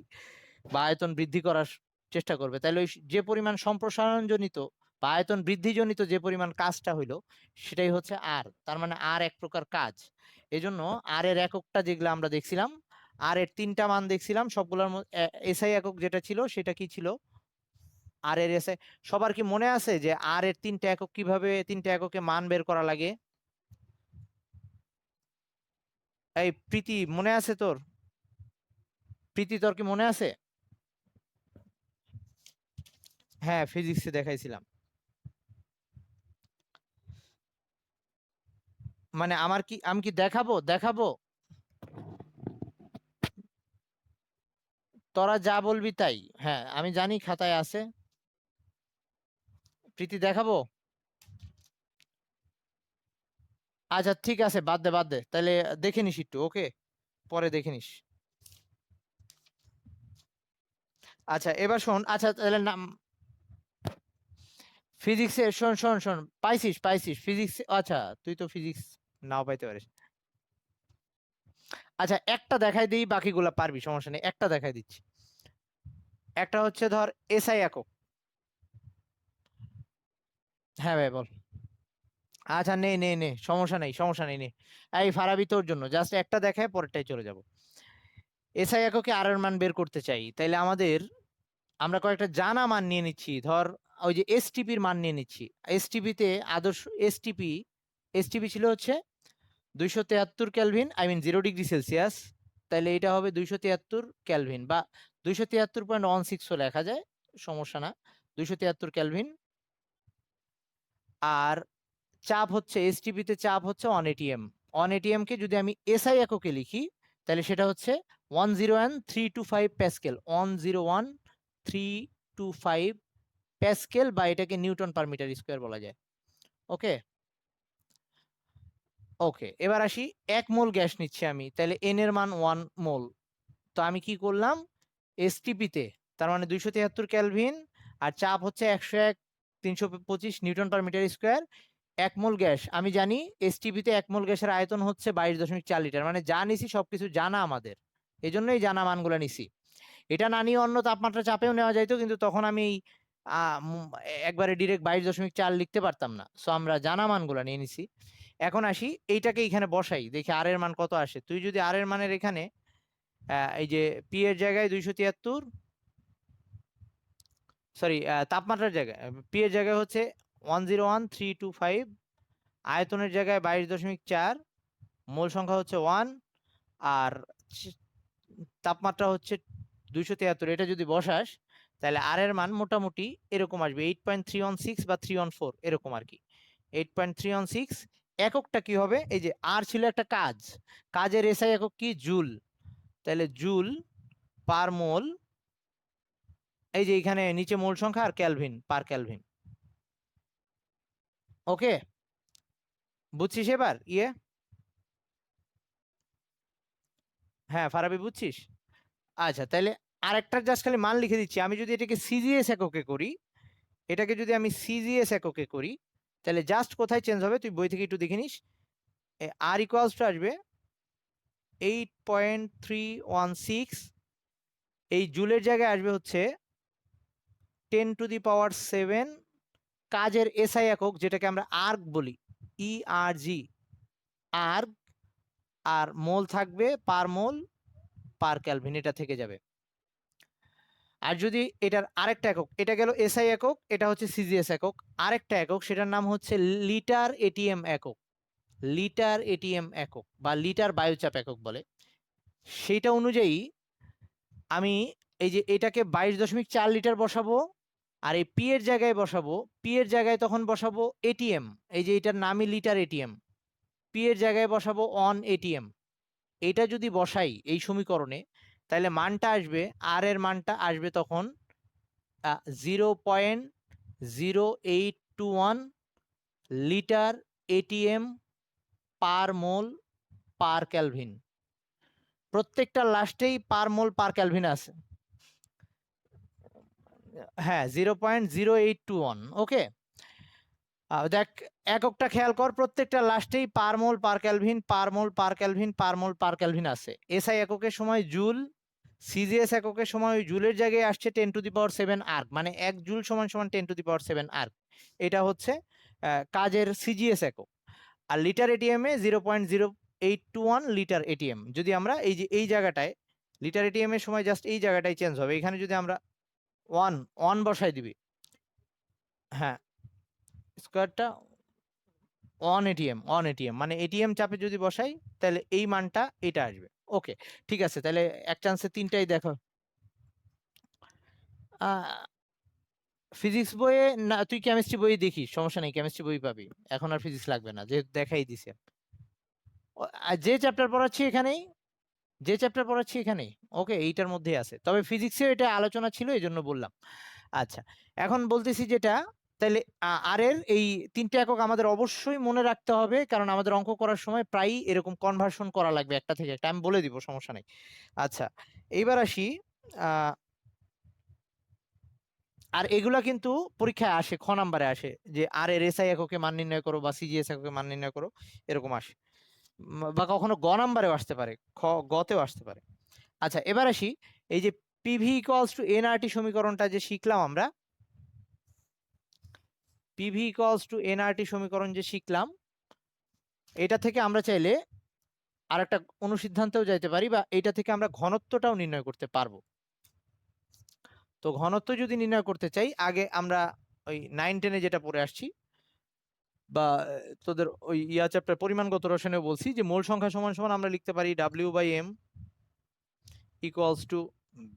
বা আয়তন বৃদ্ধি করার চেষ্টা করবে। তাহলে ওই যে পরিমাণ সম্প্রসারণজনিত বা আয়তন বৃদ্ধিজনিত যে পরিমাণ কাজটা হইলো সেটাই হচ্ছে আর। তার মানে আর এক প্রকার কাজ। এজন্য আর এর এককটা যেগুলো আমরা দেখছিলাম, আর এর 3টা মান দেখছিলাম, সবগুলোর মধ্যে এসআই একক যেটা ছিল সেটা কি ছিল, আর এর এসআই। সবার কি মনে আছে যে আর এর 3টা একক, কিভাবে 3টা এককে মান বের করা লাগে? এই প্রীতি, মনে আছে তোর? প্রীতি, তোর কি মনে আছে? হ্যাঁ, ফিজিক্সে দেখাইছিলাম। মানে আমার কি, আমি কি দেখাবো দেখাবো? তোরা যা বলবি তাই। হ্যাঁ, আমি জানি খাতায় আছে। প্রীতি, দেখাবো? আচ্ছা ঠিক আছে, বাদ দে বাদ দে, তাহলে দেখে নিস একটু, ওকে, পরে দেখে নিস। আচ্ছা এবার শোন, আচ্ছা তাহলে নাম, ফিজিক্সে শোন শোন শোন, পাইছিস পাইছিস ফিজিক্স, আচ্ছা তুই তো ফিজিক্স নাও পাইতে পারিস। আচ্ছা একটা দেখাই দিই, বাকিগুলা পারবি, সমস্যা নেই, একটা দেখাই দিচ্ছি। একটা হচ্ছে ধর এসআই একক। হ্যাঁ ভাই বল। আচ্ছা নে নে নে, সমস্যা নেই সমস্যা নেই, নে। এই ফারাবি, তোর জন্য জাস্ট একটা দেখায় পরেরটাই চলে যাব। এসআই এককে আর এর মান বের করতে চাই, তাইলে আমাদের, আমরা কয়েকটা জানা মান নিয়ে নিচ্ছি। ধর ওই যে এসটিপির মান নিয়ে নিচ্ছি। এসটিপিতে আদর্শ এসটিপি ছিল হচ্ছে 273 kelvin, I mean 0 degree Celsius. তাইলে এটা হবে 273 কেলভিন, বা 273.16 লেখা যায়, সমস্যা না, 273 কেলভিন। আর চাপ হচ্ছে, এসটিপিতে চাপ হচ্ছে 1 atm। 1 atm কে যদি আমি এসআই এককে লিখি, তাহলে সেটা হচ্ছে 101,325 প্যাসকেল, 101,325 প্যাসকেল, বা এটাকে নিউটন পার মিটার স্কোয়ার বলা যায়। ওকে ওকে, এবার আসি, 1 মোল গ্যাস নিচ্ছি আমি, তাহলে এন এর মান 1 মোল। তো আমি কি করলাম, এসটিপিতে, তার মানে 273 কেলভিন, আর চাপ হচ্ছে 101,325 নিউটন পার মিটার স্কোয়ার। 1 মোল গ্যাস আমি জানি, এসটিপিতে 1 মোল গ্যাসের আয়তন হচ্ছে 22.4 লিটার। মানে যা নিছি সবকিছু জানা আমাদের, এই জন্যই জানা মানগুলো নিছি। এটা না নিয়ে অন্য তাপমাত্রা চাপেও নেওয়া যাইতো, কিন্তু তখন আমি একবারে ডিরেক্ট 22.4 লিখতে পারতাম না, সো আমরা জানা মানগুলো নিয়ে নিছি। এখন আসি, এইটাকে এখানে বসাই, দেখি আর এর মান কত আসে। তুই যদি আর এর মানের এখানে এই যে পি এর জায়গায় 273, সরি তাপমাত্রার জায়গায়, পি এর জায়গায় হচ্ছে 101,325, আয়তনের জায়গায় 22.4, মোল সংখ্যা হচ্ছে 1, আর তাপমাত্রা হচ্ছে 273, এটা যদি বসাস তাহলে আর এর মান মোটামুটি এরকম আসবে, 8.316 বা 314 এরকম আর কি, 8.316। এককটা কি হবে, এই যে আর ছিল একটা কাজ, কাজের এসআই একক কি, জুল, তাহলে জুল পার মোল, এই যে এখানে নিচে মোল সংখ্যা আর ক্যালভিন পার ক্যালভিন। ওকে, বুঝছিস এবার ইয়ে? হ্যাঁ ফারাবি, বুঝছিস? আচ্ছা তাহলে আরেকটার জাস্ট খালি মান লিখে দিচ্ছি, আমি যদি এটাকে সিজিএস এককে করি, এটাকে যদি আমি সিজিএস এককে করি, তাহলে জাস্ট কোথায় চেঞ্জ হবে তুই বই থেকে একটু দেখে নিস। আর ইকুয়ালস টু আসবে 8.316, এই জুলের জায়গায় আসবে হচ্ছে 10⁻⁷, কাজের এসআই একক যেটাকে আমরা আর্গ বলি, ইআরজি, আর্গ, আর মোল থাকবে পার মোল পার ক্যালভিন, এটা থেকে যাবে। আর যদি এটার আরেকটা একক, এটা গেল এসআই একক, এটা হচ্ছে সিজিএস একক, আরেকটা একক সেটার নাম হচ্ছে লিটার এটিএম একক, লিটার এটিএম একক বা লিটার বায়ুচাপ একক বলে। সেইটা অনুযায়ী আমি এই যে এটাকে 22.4 লিটার বসাবো, আর এই পি এর জায়গায় বসাবো, পি এর জায়গায় তখন বসাবো এটিএম, এই যে এটার নামই লিটার এটিএম, পি এর জায়গায় বসাবো অন এটিএম। এটা যদি বসাই এই সমীকরণে, তাহলে মানটা আসবে, আর এর মানটা আসবে তখন 0.0821 লিটার এটিএম পার মোল পার ক্যালভিন। প্রত্যেকটা লাস্টেই পার মোল পার ক্যালভিন আছে। হ্যাঁ, 0.0821। ওকে, দেখ এককটা খেয়াল কর, প্রত্যেকটা লাস্টেই পার মোল পার ক্যালভিন, পার মোল পার ক্যালভিন, পার মোল পার ক্যালভিন আছে। এসআই এককের সময় জুল, সিজিএস এককের সময় ওই জুলের জায়গায় আসছে 10⁷ আর্ক, মানে 1 জুল সমান সমান 10⁷ আর্ক। এটা হচ্ছে কাজের সিজিএস একক। আর লিটার এটিএম এ 0.0821 লিটার এটিএম। যদি আমরা এই যে এই জায়গাটায় লিটার এটিএম এর সময় জাস্ট এই জায়গাটায় চেঞ্জ হবে, এখানে যদি আমরা ওয়ান বসাই দিবি, হ্যাঁ স্কোয়ারটা অন এটিএম মানে এটিএম চাপে যদি বসাই তাহলে এই মানটা এটা আসবে। ওকে, ঠিক আছে, তাহলে এক চান্সে তিনটাই দেখো। ফিজিক্স বইয়ে না, তুই কেমিস্ট্রি বই দেখিস, সমস্যা নেই, কেমিস্ট্রি বই পাবি, এখন আর ফিজিক্স লাগবে না, যেহেতু দেখাই দিছে। আর যে চ্যাপ্টার পড়াচ্ছি এখানেই, যে চ্যাপ্টার পড়াচ্ছি এখানেই, ওকে এইটার মধ্যেই আছে, তবে ফিজিক্সে এটা আলোচনা ছিল এই জন্য বললাম। আচ্ছা, এখন বলতেছি যেটা, তাহলে আর এর এই তিনটে একক আমাদের অবশ্যই মনে রাখতে হবে, কারণ আমাদের অঙ্ক করার সময় প্রায়ই এরকম কনভার্সন করা লাগবে একটা থেকে একটা, আমি বলে দিব, সমস্যা নেই। আচ্ছা, এইবার আসি, আর এগুলা কিন্তু পরীক্ষায় আসে, খ নাম্বারে আসে, যে আর এর এসআই এককে মান নির্ণয় করো বা সিজিএস এককে মান নির্ণয় করো, এরকম আসে। বা কখনো গ নাম্বারেও আসতে পারে, গতেও আসতে পারে। আচ্ছা, এবার আসি, এই যে পিভি ইকুয়ালস টু এনআরটি সমীকরণটা যে শিখলাম আমরা, পিভি ইকুয়ালস টু এনআরটি সমীকরণ যে শিখলাম, এটা থেকে আমরা চাইলে আর একটা অনুসিদ্ধান্তেও যাইতে পারি, বা এটা থেকে আমরা ঘনত্বটাও নির্ণয় করতে পারবো। তো ঘনত্ব যদি নির্ণয় করতে চাই, আগে আমরা ওই 9-10-এ যেটা পড়ে আসছি, বা তোদের ওই ইয়া চ্যাপ্টার পরিমাণগত রসায়নে বলছি, যে মোল সংখ্যা সমান সমান আমরা লিখতে পারি W/m equals to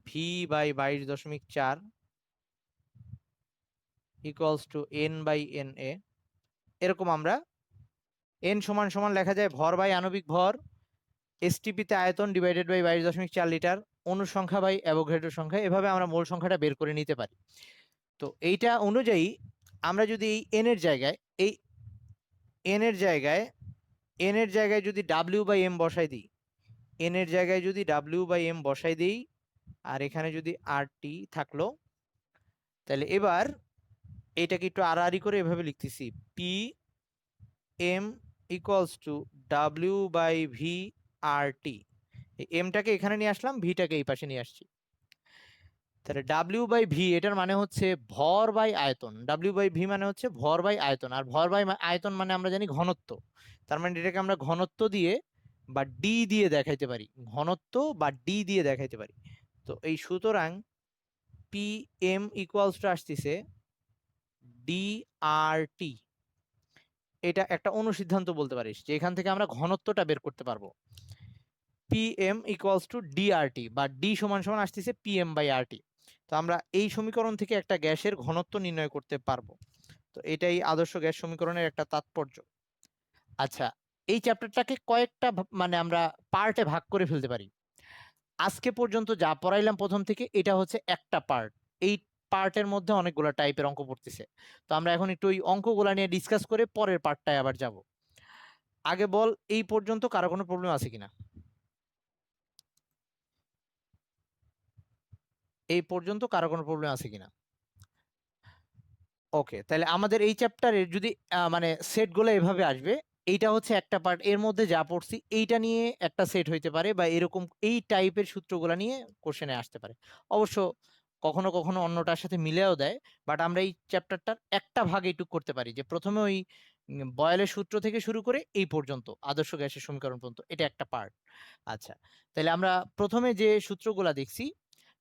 V/22.4 equals to N/Na। এরকম আমরা n সমান সমান লেখা যায় ভর বাই আণবিক ভর, এসটিপিতে আয়তন ডিভাইডেড বাই 22.4 লিটার, অণুর সংখ্যা বাই অ্যাভোগাড্রো সংখ্যা, এভাবে আমরা মোল সংখ্যাটা বের করে নিতে পারি। তো এইটা অনুযায়ী আমরা যদি এই n এর জায়গায়, এই n এর জায়গায় যদি W/m বসাই দিই, n এর জায়গায় যদি W/m বসাই দিই, আর এখানে যদি RT থাকলো, তাহলে এবার এটাকে একটু আড়াআড়ি করে এভাবে লিখতেছি, PM ইকুয়ালস টু W/V/RT। এমটাকে এখানে নিয়ে আসলাম, ভিটাকে এই পাশে নিয়ে আসছি। তাহলে W/V এটার মানে হচ্ছে ভর বাই আয়তন, W/V মানে হচ্ছে ভর বাই আয়তন, আর ভর বাই আয়তন মানে আমরা জানি ঘনত্ব। তার মানে এটাকে আমরা ঘনত্ব দিয়ে বা ডি দিয়ে দেখাইতে পারি, ঘনত্ব বা ডি দিয়ে দেখাইতে পারি। তো এই সুতরাং PM ইকুয়ালস টু আসতেছে DRT। এটা একটা অনুসিদ্ধান্ত বলতে পারিস, যে এখান থেকে আমরা ঘনত্বটা বের করতে পারবো। PM ইকুয়ালস টু DRT, বা ডি সমান সমান আসতেছে PM/RT। তো আমরা এই সমীকরণ থেকে একটা গ্যাসের ঘনত্ব নির্ণয় করতে পারবো। তো এটাই আদর্শ গ্যাস সমীকরণের একটা তাৎপর্য। আচ্ছা, এই চ্যাপ্টারটাকে কয়েকটা মানে আমরা পার্টে ভাগ করে ফেলতে পারি। আজকে পর্যন্ত যা পড়াইলাম প্রথম থেকে, এটা হচ্ছে একটা পার্ট। এই পার্টের মধ্যে অনেকগুলো টাইপের অঙ্ক পড়তেছে। তো আমরা এখন একটু ওই অঙ্কগুলা নিয়ে ডিসকাস করে পরের পার্টটায় আবার যাব। আগে বল, এই পর্যন্ত কারো কোনো প্রবলেম আছে কিনা? এই পর্যন্ত কারো কোনো প্রবলেম আছে কিনা? ওকে, তাহলে আমাদের এই চ্যাপ্টারের যদি মানে সেটগুলো এভাবে আসবে, এইটা হচ্ছে একটা পার্ট, এর মধ্যে যা পড়ছি এইটা নিয়ে একটা সেট হইতে পারে, বা এরকম এই টাইপের সূত্রগুলো নিয়ে কোশ্চেনে আসতে পারে। অবশ্য কখনো কখনো অন্যটার সাথে মিলেও দেয়, বাট আমরা এই চ্যাপ্টারটার একটা ভাগ এইটুক করতে পারি, যে প্রথমে ওই বয়েলের সূত্র থেকে শুরু করে এই পর্যন্ত আদর্শ গ্যাসের সমীকরণ পর্যন্ত, এটা একটা পার্ট। আচ্ছা, তাহলে আমরা প্রথমে যে সূত্রগুলা দেখছি,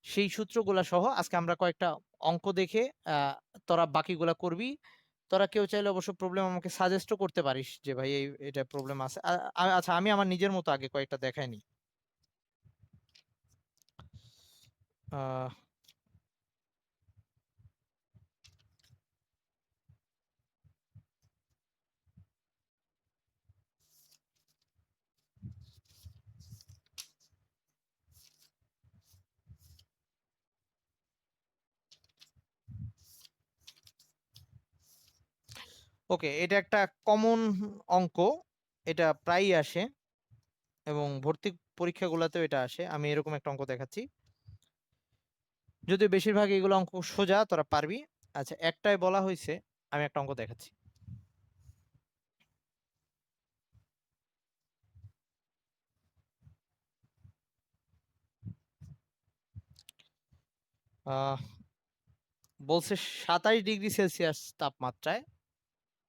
সেই সূত্রগুলা সহ আজকে আমরা কয়েকটা অঙ্ক দেখে তোরা বাকিগুলা করবি। তোরা কেউ চাইলে অবশ্য প্রবলেম আমাকে সাজেস্টও করতে পারিস, যে ভাই এটা প্রবলেম আছে। আচ্ছা, আমি আমার নিজের মতো আগে কয়েকটা দেখাই নি। আহ ওকে, এটা একটা কমন অঙ্ক, এটা প্রায়ই আসে এবং ভর্তি পরীক্ষাগুলোতেও এটা আসে। আমি এরকম একটা অঙ্ক দেখাচ্ছি, যদিও বেশিরভাগ এগুলো অঙ্ক সোজা, তোরা পারবি। আচ্ছা, একটাই বলা হয়েছে, আমি একটা অঙ্ক দেখাচ্ছি। আহ বলছে 27 ডিগ্রি সেলসিয়াস তাপমাত্রায়,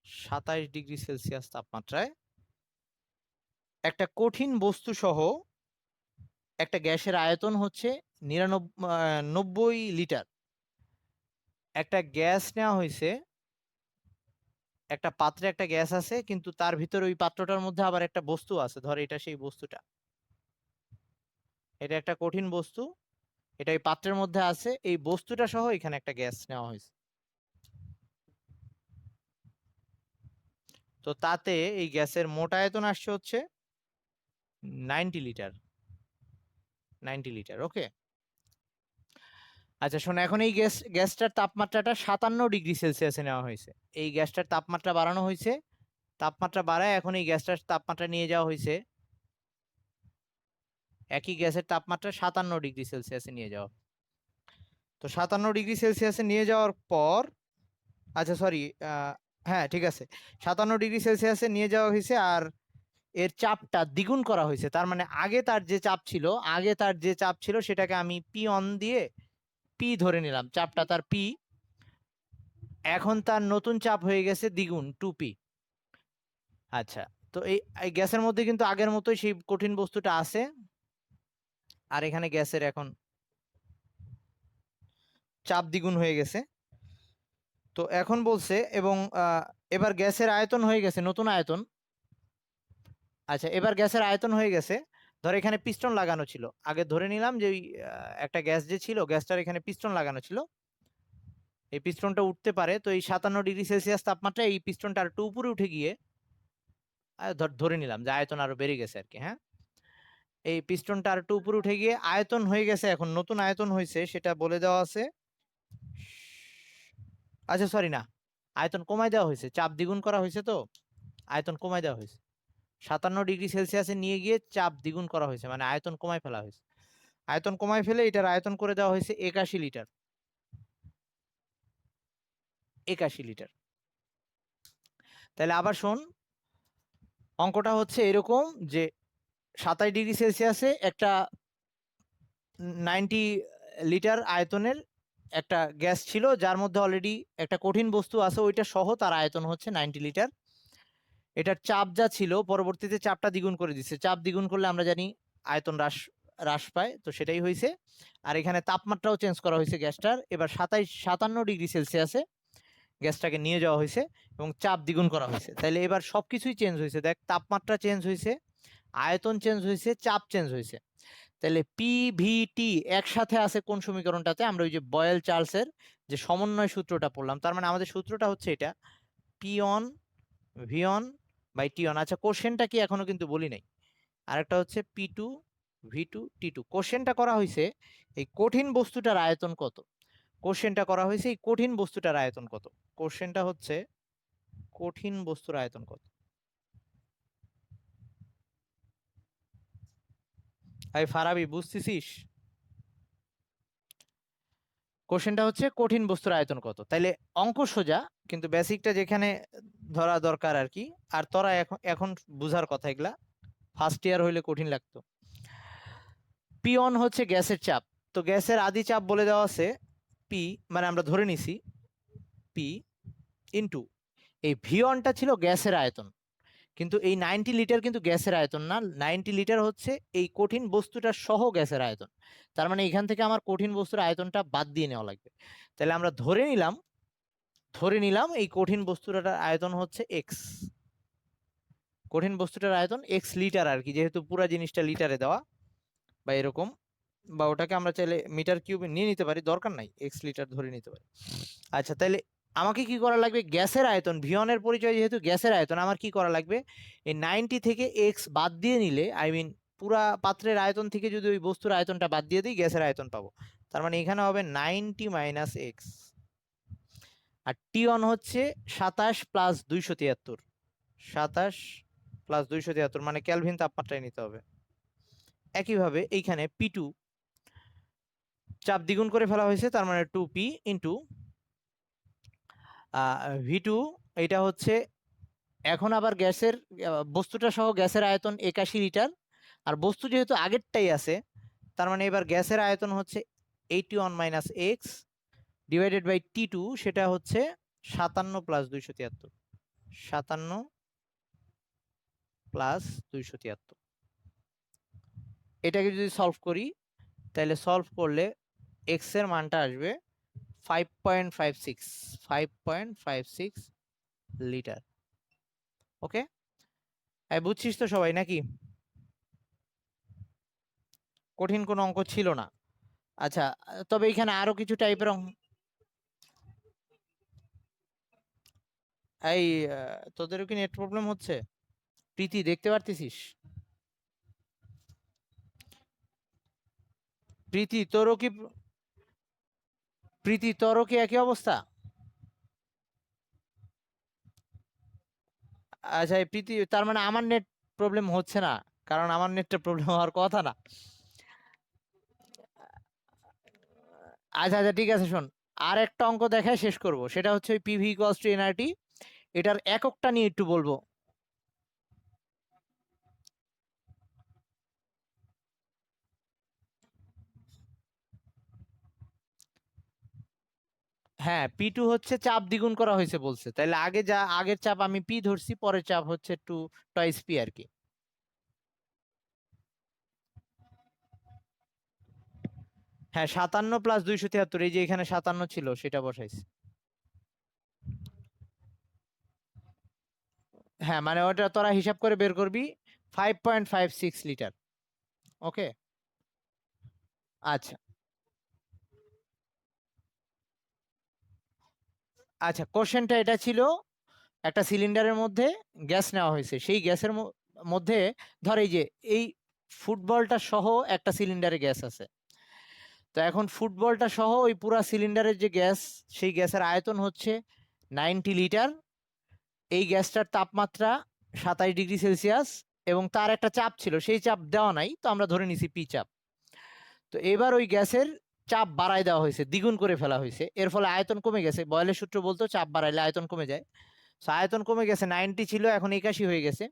27 ডিগ্রি সেলসিয়াস তাপমাত্রায় একটা কঠিন বস্তু সহ একটা গ্যাসের আয়তন হচ্ছে 90 লিটার। একটা গ্যাস নেওয়া হয়েছে, একটা পাত্রে একটা গ্যাস আছে, কিন্তু তার ভিতরে ওই পাত্রটার মধ্যে আবার একটা বস্তু আছে, ধর এটা সেই বস্তুটা, এটা একটা কঠিন বস্তু, এটা এই পাত্রের মধ্যে আছে, এই বস্তুটা সহ এখানে একটা গ্যাস নেওয়া হয়েছে। তো তাতে এই গ্যাসের মোট আয়তন আসছে হচ্ছে 90 লিটার, 90 লিটার। ওকে, আচ্ছা শোনো, এখন এই গ্যাসটার তাপমাত্রাটা 57 ডিগ্রি সেলসিয়াসে নেওয়া হয়েছে। এই গ্যাসটার তাপমাত্রা বাড়ানো হয়েছে, তাপমাত্রা বাড়ায় এখন এই গ্যাসটার তাপমাত্রা নিয়ে যাওয়া হয়েছে, একই গ্যাসের তাপমাত্রা 57 ডিগ্রি সেলসিয়াসে নিয়ে যাওয়া। তো 57 ডিগ্রি সেলসিয়াসে নিয়ে যাওয়ার পর, আচ্ছা সরি, হ্যাঁ ঠিক আছে, 57 ডিগ্রি সেলসিয়াসে নিয়ে যাওয়া হয়েছে, আর এর চাপটা দ্বিগুণ করা হয়েছে। তার মানে আগে তার যে চাপ ছিল, আগে তার যে চাপ ছিল সেটাকে আমি পি অন দিয়ে পি ধরে নিলাম, চাপটা তার পি, এখন তার নতুন চাপ হয়ে গেছে দ্বিগুণ, 2p। আচ্ছা, তো এই গ্যাসের মধ্যে কিন্তু আগের মতোই সেই কঠিন বস্তুটা আছে, আর এখানে গ্যাসের এখন চাপ দ্বিগুণ হয়ে গেছে। তো এখন বলছে, এবং এবার গ্যাসের আয়তন হয়ে গেছে নতুন আয়তন। আচ্ছা, এবার গ্যাসের আয়তন হয়ে গেছে, ধর এখানে পিস্টন লাগানো ছিল, আগে ধরে নিলাম যে ওই একটা গ্যাস যে ছিল, গ্যাসটার এখানে পিস্টন লাগানো ছিল, এই পিস্টনটা উঠতে পারে। তো এই 57 ডিগ্রি সেলসিয়াস তাপমাত্রায় এই পিস্টনটা আর একটু উপরে উঠে গিয়ে, ধরে নিলাম যে আয়তন আরো বেড়ে গেছে আর কি, হ্যাঁ, এই পিস্টনটা আর একটু উপরে উঠে গিয়ে আয়তন হয়ে গেছে, এখন নতুন আয়তন হয়েছে, সেটা বলে দেওয়া আছে। আচ্ছা সরি, না, আয়তন কমায় দেওয়া হয়েছে, চাপ দ্বিগুণ করা হয়েছে, তো আয়তন কমায় দেওয়া হয়েছে, 57 ডিগ্রি সেলসিয়াসে নিয়ে গিয়ে চাপ দ্বিগুণ করা হয়েছে, মানে আয়তন কমায় ফেলা হয়েছে। আয়তন কমায় ফেলে এটার আয়তন করে দেওয়া হয়েছে 81 লিটার, 81 লিটার। তাহলে আবার শোন, অঙ্কটা হচ্ছে এরকম যে 27 ডিগ্রি সেলসিয়াসে একটা 90 লিটার আয়তনের একটা গ্যাস ছিল, যার মধ্যে অলরেডি একটা কঠিন বস্তু আছে, ওইটা সহ তার আয়তন হচ্ছে 90 লিটার। এটার চাপ যা ছিল, পরবর্তীতে চাপটা দ্বিগুণ করে দিচ্ছে, চাপ দ্বিগুণ করলে আমরা জানি আয়তন হ্রাস হ্রাস পায়, তো সেটাই হয়েছে। আর এখানে তাপমাত্রাও চেঞ্জ করা হয়েছে গ্যাসটার, এবার 57 ডিগ্রি সেলসিয়াসে গ্যাসটাকে নিয়ে যাওয়া হয়েছে এবং চাপ দ্বিগুণ করা হয়েছে। তাইলে এবার সবকিছুই চেঞ্জ হয়েছে, দেখ, তাপমাত্রা চেঞ্জ হয়েছে, আয়তন চেঞ্জ হয়েছে, চাপ চেঞ্জ হয়েছে। তাহলে পিভিটি একসাথে আছে কোন সমীকরণটাতে? আমরা ওই যে বয়েল চার্লসের যে সমন্বয় সূত্রটা পড়লাম, তার মানে আমাদের সূত্রটা হচ্ছে এটা, P one V one by T one. আচ্ছা, কোশ্চেনটা কি এখনো কিন্তু বলি নাই। আরেকটা হচ্ছে P2 V2 T2। কোশ্চেনটা করা হয়েছে এই কঠিন বস্তুটার আয়তন কত, কোশ্চেনটা করা হয়েছে এই কঠিন বস্তুটার আয়তন কত, কোশ্চেনটা হচ্ছে কঠিন বস্তুর আয়তন কত। ভাই ফারাবি, বুঝতেছিস? কোশ্চেনটা হচ্ছে কঠিন বস্তুর আয়তন কত। তাইলে অঙ্ক সোজা, কিন্তু বেসিকটা যেখানে ধরা দরকার আর কি, আর তোরা এখন এখন বুঝার কথা এগুলা, ফার্স্ট ইয়ার হইলে কঠিন লাগতো। পি অন হচ্ছে গ্যাসের চাপ, তো গ্যাসের আদি চাপ বলে দেওয়া আছে পি, মানে আমরা ধরে নিছি পি ইন্টু এই ভি অনটা ছিল গ্যাসের আয়তন, কিন্তু এই 90 লিটার কিন্তু গ্যাসের আয়তন না, 90 লিটার হচ্ছে এই কঠিন বস্তুটার সহ গ্যাসের আয়তন। তার মানে এখান থেকে আমার কঠিন বস্তুর আয়তনটা বাদ দিয়ে নেওয়া লাগবে। তাহলে আমরা ধরে নিলাম এই কঠিন বস্তুটার আয়তন হচ্ছে এক্স, কঠিন বস্তুটার আয়তন এক্স লিটার আর কি, যেহেতু পুরো জিনিসটা লিটারে দেওয়া বা এরকম, বা ওটাকে আমরা চাইলে মিটার কিউবে নিয়ে নিতে পারি, দরকার নাই, এক্স লিটার ধরে নিতে পারি। আচ্ছা, তাহলে আমাকে কি করা লাগবে? গ্যাসের আয়তন, V1 এর পরিচয় যেহেতু গ্যাসের আয়তন, আমার কি করা লাগবে? এই 90 থেকে এক্স বাদ দিয়ে নিলে, আই মিন পুরা পাত্রের আয়তন থেকে যদি ওই বস্তুর আয়তনটা বাদ দিয়ে দিই, গ্যাসের আয়তন পাবো। তার মানে এখানে হবে 90 মাইনাস এক্স। আর T1 হচ্ছে 27 প্লাস 273, 27 প্লাস 273 মানে কেলভিন তাপমাত্রায় নিতে হবে। একইভাবে এইখানে P2 চাপ দ্বিগুণ করে ফেলা হয়েছে, তার মানে 2P ইন্টু V2, এটা হচ্ছে এখন আবার গ্যাসের বস্তুটা সহ গ্যাসের আয়তন 81 লিটার, আর বস্তু যেহেতু আগেরটাই আছে, তার মানে এবার গ্যাসের আয়তন হচ্ছে 81 minus x divided by T2, সেটা হচ্ছে 57 প্লাস 273, 57 প্লাস 273। এটাকে যদি সলভ করি, তাহলে সলভ করলে এক্স এর মানটা আসবে 5.56, 5.56 লিটার। ওকে, বুঝছিস তো সবাই নাকি? কঠিন কোনো অঙ্ক ছিল না। আচ্ছা, তবে এখানে আরো কিছু টাইপের অঙ্ক। এই তোদেরও কি নেট প্রবলেম হচ্ছে? প্রীতি, দেখতে পারতেছিস? প্রীতি তোরও কি, প্রীতি তোরও কি একই অবস্থা? আচ্ছা এই প্রীতি, তার মানে আমার নেট প্রবলেম হচ্ছে না, কারণ আমার নেটটা প্রবলেম হওয়ার কথা না। আচ্ছা আচ্ছা, ঠিক আছে, শোন, আর একটা অঙ্ক দেখায় শেষ করব, সেটা হচ্ছে ওই পিভি ইকুয়ালস টু এনআরটি, এটার এককটা নিয়ে একটু বলবো। হ্যাঁ, P2 হচ্ছে চাপ দ্বিগুণ করা হয়েছে বলছে, তাহলে আগে যা আগের চাপ আমি P ধরছি, পরের চাপ হচ্ছে টু টয়েস P আর কি। হ্যাঁ, 57 প্লাস 273, এই যে এখানে 57 ছিল সেটা বসাইছি। হ্যাঁ, মানে ওটা তোরা হিসাব করে বের করবি, 5.56 লিটার। ওকে, আচ্ছা আচ্ছা, কোশ্চেনটা এটা ছিল, একটা সিলিন্ডারের মধ্যে গ্যাস নেওয়া হয়েছে, সেই গ্যাসের মধ্যে ধর এই যে এই ফুটবলটা সহ একটা সিলিন্ডারে গ্যাস আছে। তো এখন ফুটবলটা সহ ওই পুরা সিলিন্ডারের যে গ্যাস, সেই গ্যাসের আয়তন হচ্ছে 90 লিটার। এই গ্যাসটার তাপমাত্রা 27 ডিগ্রি সেলসিয়াস, এবং তার একটা চাপ ছিল, সেই চাপ দেওয়া নাই, তো আমরা ধরে নিছি পি চাপ। তো এবার ওই গ্যাসের চাপ বাড়ায় দেওয়া হয়েছে, দ্বিগুণ করে ফেলা হয়েছে, এর ফলে আয়তন কমে গেছে। বয়েলের সূত্র বলতো চাপ বাড়াইলে আয়তন কমে যায়। তো আয়তন কমে গেছে, 90 ছিল এখন 81 হয়ে গেছে।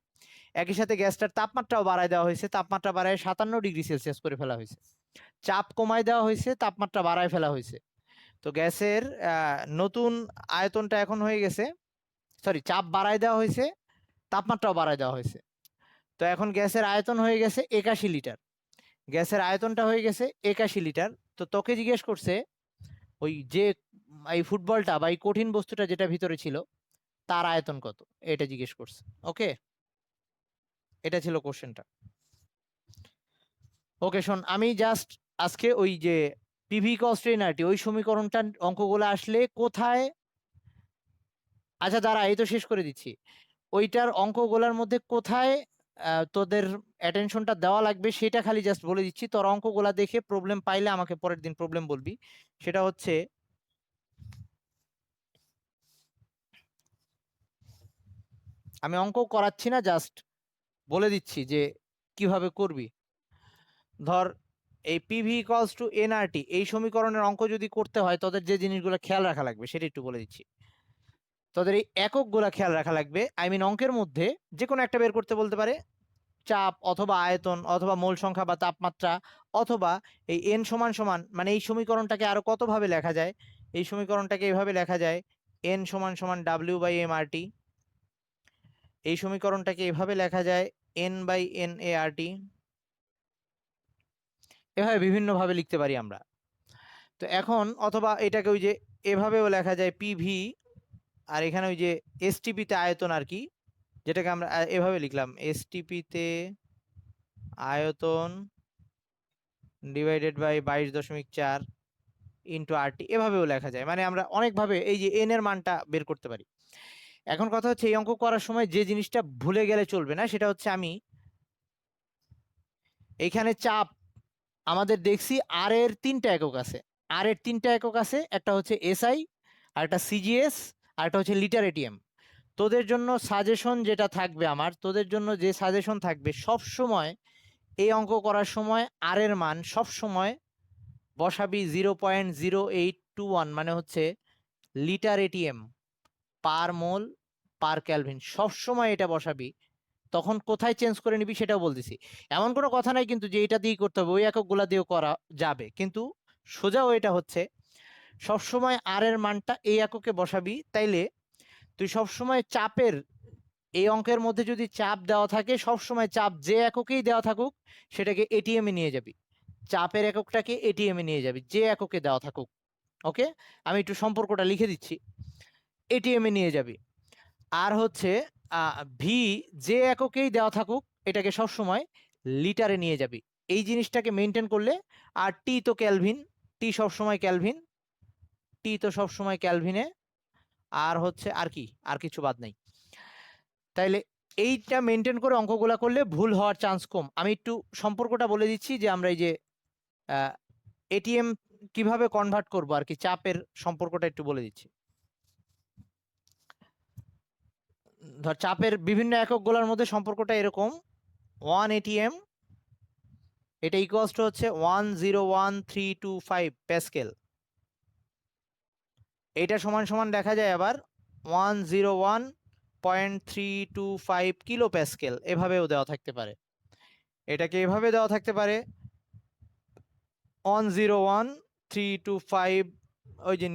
একই সাথে গ্যাসটার তাপমাত্রাও বাড়ায় দেওয়া হয়েছে, তাপমাত্রা বাড়ায় 57 ডিগ্রি সেলসিয়াস করে ফেলা হয়েছে। চাপ কমায় দেওয়া হয়েছে, তাপমাত্রা বাড়ায় ফেলা হয়েছে। তো গ্যাসের নতুন আয়তনটা এখন হয়ে গেছে, সরি, চাপ বাড়ায় দেওয়া হয়েছে, তাপমাত্রাও বাড়ায় দেওয়া হয়েছে। তো এখন গ্যাসের আয়তন হয়ে গেছে 81 লিটার, গ্যাসের আয়তনটা হয়ে গেছে 81 লিটার। তো তোকে জিজ্ঞেস করছে ওই যে এই ফুটবলটা বা এই কঠিন বস্তুটা যেটা ভিতরে ছিল, তার আয়তন কত, এটা জিজ্ঞেস করছে। ওকে, এটা ছিল কোশ্চেনটা। ওকে, শোন, আমি জাস্ট আজকে ওই যে পিভি কনস্ট্রেইনারটি, ওই সমীকরণটা অঙ্কগুলো আসলে কোথায়, আচ্ছা দাঁড়া, এই তো শেষ করে দিচ্ছি। ওইটার অঙ্কগুলোর মধ্যে কোথায় তোদের অ্যাটেনশনটা দেওয়া লাগবে সেটা খালি জাস্ট বলে দিচ্ছি। তোর অঙ্কগুলা দেখে প্রবলেম পাইলে আমাকে পরের দিন প্রবলেম বলবি। সেটা হচ্ছে, আমি অঙ্ক করাচ্ছি না, জাস্ট বলে দিচ্ছি যে কিভাবে করবি। ধর এই পিভি ইকুয়ালস টু এনআরটি, এই সমীকরণের অঙ্ক যদি করতে হয়, তোদের যে জিনিসগুলো খেয়াল রাখা লাগবে সেটা একটু বলে দিচ্ছি। তোদের এই এককগুলা খেয়াল রাখা লাগবে, আই মিন অঙ্কের মধ্যে যে কোনো একটা বের করতে বলতে পারে, চাপ অথবা আয়তন অথবা মোল সংখ্যা বা তাপমাত্রা, অথবা এই এন সমান সমান, মানে এই সমীকরণটাকে আরো কত ভাবে লেখা যায়। এই সমীকরণটাকে এভাবে লেখা যায়, এন সমান সমান ডাব্লিউ বাই এম আর টি। এই সমীকরণটাকে এভাবে লেখা যায়, এন বাই এন এ আর টি। এভাবে বিভিন্ন ভাবে লিখতে পারি আমরা। তো এখন অথবা এটাকে ওই যে এভাবেও লেখা যায় পিভি, আর এখানে ওই যে এসটিপি তে আয়তন আর কি, যেটাকে আমরা এভাবে লিখলাম, এসটিপি তে আয়তন ডিভাইডেড বাই 22.4 ইন্টু RT, এভাবেও লেখা যায়। মানে আমরা অনেকভাবে এই যে n এর মানটা বের করতে পারি। এখন কথা হচ্ছে এই অঙ্ক করার সময় যে জিনিসটা ভুলে গেলে চলবে না, সেটা হচ্ছে আমি এখানে চাপ আমাদের দেখছি আর এর 3টা একক আছে। আর এর 3টা একক আছে, একটা হচ্ছে SI, আর একটা CGS, আর একটা হচ্ছে লিটার ATM। তোদের জন্য সাজেশন যেটা থাকবে, আমার তোদের জন্য যে সাজেশন থাকবে, সব সময় এই অঙ্ক করার সময় আর এর মান সব সময় বসাবি 0.0821, মানে হচ্ছে লিটার ATM পার মোল পার ক্যালভিন, সব সময় এটা বসাবি। তখন কোথায় চেঞ্জ করে নিবি সেটাও বলতেছি। এমন কোনো কথা নাই কিন্তু যে এটা দিয়েই করতে হবে, ওই এককগুলা দিয়েও করা যাবে, কিন্তু সোজা ওইটা হচ্ছে সবসময় আর এর মানটা এই এককে বসাবি। তাইলে তুই সবসময় চাপের, এই অঙ্কের মধ্যে যদি চাপ দেওয়া থাকে, সবসময় চাপ যে এককেই দেওয়া থাকুক সেটাকে এটিএম এ নিয়ে যাবি, চাপের এককটাকে এটিএম এ নিয়ে যাবি যে এককে দেওয়া থাকুক। ওকে, আমি একটু সম্পর্কটা লিখে দিচ্ছি, এটিএম এ নিয়ে যাবি। আর হচ্ছে ভি যে এককেই দেওয়া থাকুক এটাকে সবসময় লিটারে নিয়ে যাবি। এই জিনিসটাকে মেনটেন করলে, আর টি তো ক্যালভিন, টি সবসময় ক্যালভিন, টি তো সবসময় ক্যালভিনে, আর হচ্ছে আর কি, আর কিছু বাদ নাই। তাইলে এইটা মেনটেন করে অঙ্কগুলা করলে ভুল হওয়ার চান্স কম। আমি একটু সম্পর্কটা বলে দিচ্ছি যে আমরা এই যে এটিএম কিভাবে কনভার্ট করব আর কি, চাপের সম্পর্কটা একটু বলে দিচ্ছি। ধর চাপের বিভিন্ন এককগুলোর মধ্যে সম্পর্কটা এরকম, 1 ATM এটা ইকুয়ালস টু হচ্ছে 101325 প্যাসকেল। এটা সমান সমান দেখা যায় আবার 101.325 কিলো প্যাসকেল, এভাবেও দেওয়া থাকতে পারে। এটাকে এভাবে দেওয়া থাকতে পারে 101.325 ওই যে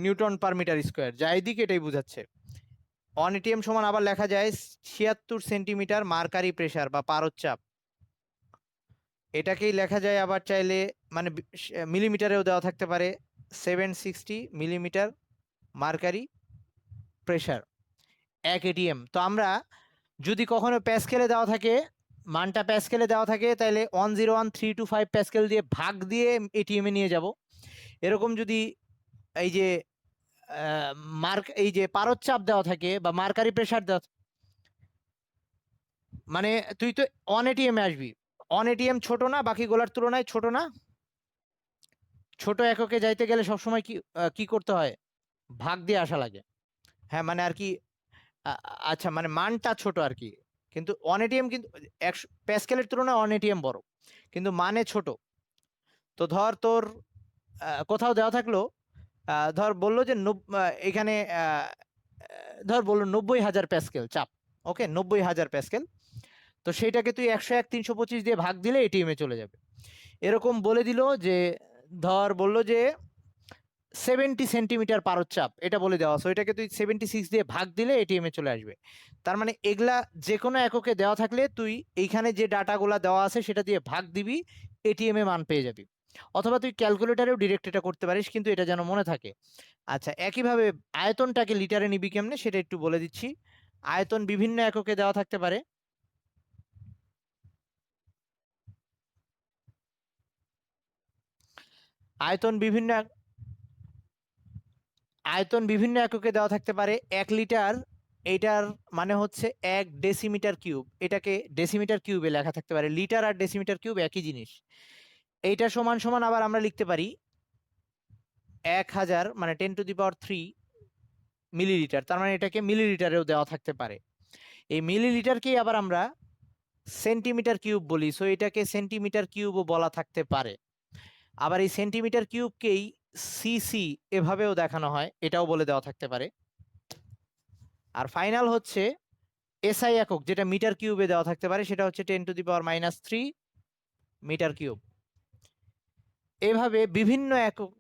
নিউটন পার মিটার স্কোয়ার, যাই দিক এটাই বোঝাচ্ছে। 1 ATM সমান আবার লেখা যায় 76 সেন্টিমিটার মার্কারি প্রেসার বা পারদ-চাপ। এটাকেই লেখা যায় আবার চাইলে, মানে মিলিমিটারেও দেওয়া থাকতে পারে 760 মিলিমিটার মার্কারি প্রেসার 1 ATM। তো আমরা যদি কখনো প্যাসকেলে দেওয়া থাকে, মানটা প্যাসকেলে দেওয়া থাকে, তাহলে 101325 প্যাসকেল দিয়ে ভাগ দিয়ে এটিএম এ নিয়ে যাব। এরকম যদি এই যে এই যে পারদ-চাপ দেওয়া থাকে বা মার্কারি প্রেসার দেওয়া, মানে তুই তো 1 ATM এ আসবি। 1 ATM ছোট না, বাকিগুলোর তুলনায় ছোট না? ছোট এককে যাইতে গেলে সবসময় কি করতে হয়? ভাগ দিয়ে আসা লাগে। হ্যাঁ, মানে আর কি, আচ্ছা, মানে মানটা ছোট আর কি, কিন্তু 1 ATM কিন্তু 100 প্যাসকেলের তুলনায় 1 ATM বড়, কিন্তু মানে ছোট। তো ধর তোর কোথাও দেওয়া থাকলো, ধর বললো যে এখানে ধর বললো 90,000 প্যাসকেল চাপ, ওকে, 90,000 প্যাসকেল। তো সেইটাকে তুই 101 325 দিয়ে ভাগ দিলে এটিএম এ চলে যাবে। এরকম বলে দিল যে, ধর বললো যে 70 সেন্টিমিটার পারদ-চাপ, এটা বলে দেওয়া, সো এটাকে তুই 76 দিয়ে ভাগ দিলে এটিএম এ চলে আসবে। তার মানে এগুলা যে কোনো এককে দেওয়া থাকলে তুই এইখানে যে ডাটাগুলা দেওয়া আছে সেটা দিয়ে ভাগ দিবি, এটিএম এ মান পেয়ে যাবি। অথবা তুই ক্যালকুলেটারেও ডিরেক্ট এটা করতে পারিস, কিন্তু এটা যেন মনে থাকে। আচ্ছা, একইভাবে আয়তনটাকে লিটারে নিবি কেমনে সেটা একটু বলে দিচ্ছি। আয়তন বিভিন্ন এককে দেওয়া থাকতে পারে। আয়তন বিভিন্ন এককে দেওয়া থাকতে পারে। 1 লিটার, এইটার মানে হচ্ছে 1 ডেসিমিটার কিউব, এটাকে ডেসিমিটার কিউবে লেখা থাকতে পারে। লিটার আর ডেসিমিটার কিউব একই জিনিস। এইটা সমান সমান আবার আমরা লিখতে পারি 1000, মানে 10⁻³ মিলিলিটার। তার মানে এটাকে মিলিলিটারেও দেওয়া থাকতে পারে। এই মিলিলিটারকেই আবার আমরা সেন্টিমিটার কিউব বলি, সো এটাকে সেন্টিমিটার কিউবও বলা থাকতে পারে। আবার এই সেন্টিমিটার কিউবকেই সিসি এভাবেও দেখানো হয়, এটাও বলে দেওয়া থাকতে পারে। আর ফাইনাল হচ্ছে এসআই একক, যেটা মিটার কিউবে দেওয়া থাকতে পারে, সেটা হচ্ছে 10⁻³ মিটার কিউব। এভাবে বিভিন্ন একক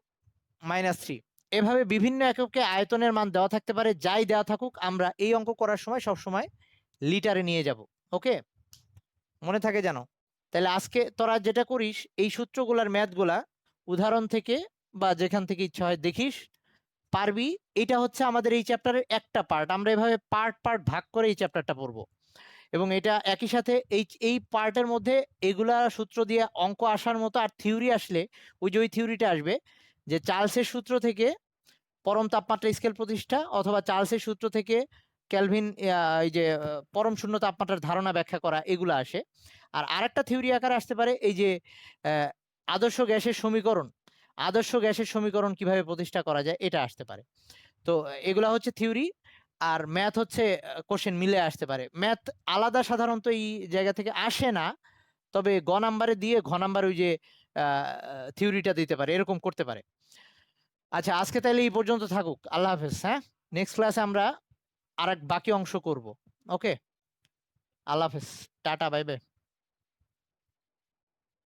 -3, এভাবে বিভিন্ন এককে আয়তনের মান দেওয়া থাকতে পারে। যাই দেওয়া থাকুক, আমরা এই অঙ্ক করার সময় সবসময় লিটারে নিয়ে যাব। ওকে, মনে থাকে জানো? তাহলে আজকে তোরা যেটা করিস, এই সূত্রগুলার ম্যাথগুলা উদাহরণ থেকে বা যেখান থেকে ইচ্ছা হয় দেখিস, পারবি। এটা হচ্ছে আমাদের এই চ্যাপ্টারের একটা পার্ট, আমরা এভাবে পার্ট পার্ট ভাগ করে এই চ্যাপ্টারটা পড়বো। এবং এটা একই সাথে এই পার্টের মধ্যে এগুলা সূত্র দিয়ে অঙ্ক আসার মতো আর থিওরি আসলে ওই থিওরিটা আসবে যে চার্লসের সূত্র থেকে পরম তাপমাত্রা স্কেল প্রতিষ্ঠা, অথবা চার্লসের সূত্র থেকে ক্যালভিন এই যে পরম শূন্য তাপমাত্রার ধারণা ব্যাখ্যা করা, এগুলো আসে। আর আরেকটা থিওরি আকারে আসতে পারে এই যে আদর্শ গ্যাসের সমীকরণ কিভাবে প্রতিষ্ঠা করা যায়, এটা আসতে পারে। তো এগুলা হচ্ছে থিওরি, আর ম্যাথ হচ্ছে কোশ্চেন মিলে আসতে পারে। ম্যাথ আলাদা সাধারণত এই জায়গা থেকে আসে না, তবে গ নাম্বারে দিয়ে ঘ নাম্বার ওই যে থিওরিটা দিতে পারে, এরকম করতে পারে। আচ্ছা, আজকে তাহলে এই পর্যন্ত থাকুক। আল্লাহ হাফেজ। হ্যাঁ, নেক্সট ক্লাসে আমরা আরেক বাকি অংশ করব। ওকে, আল্লাহ হাফেজ, টাটা, বাই বাই।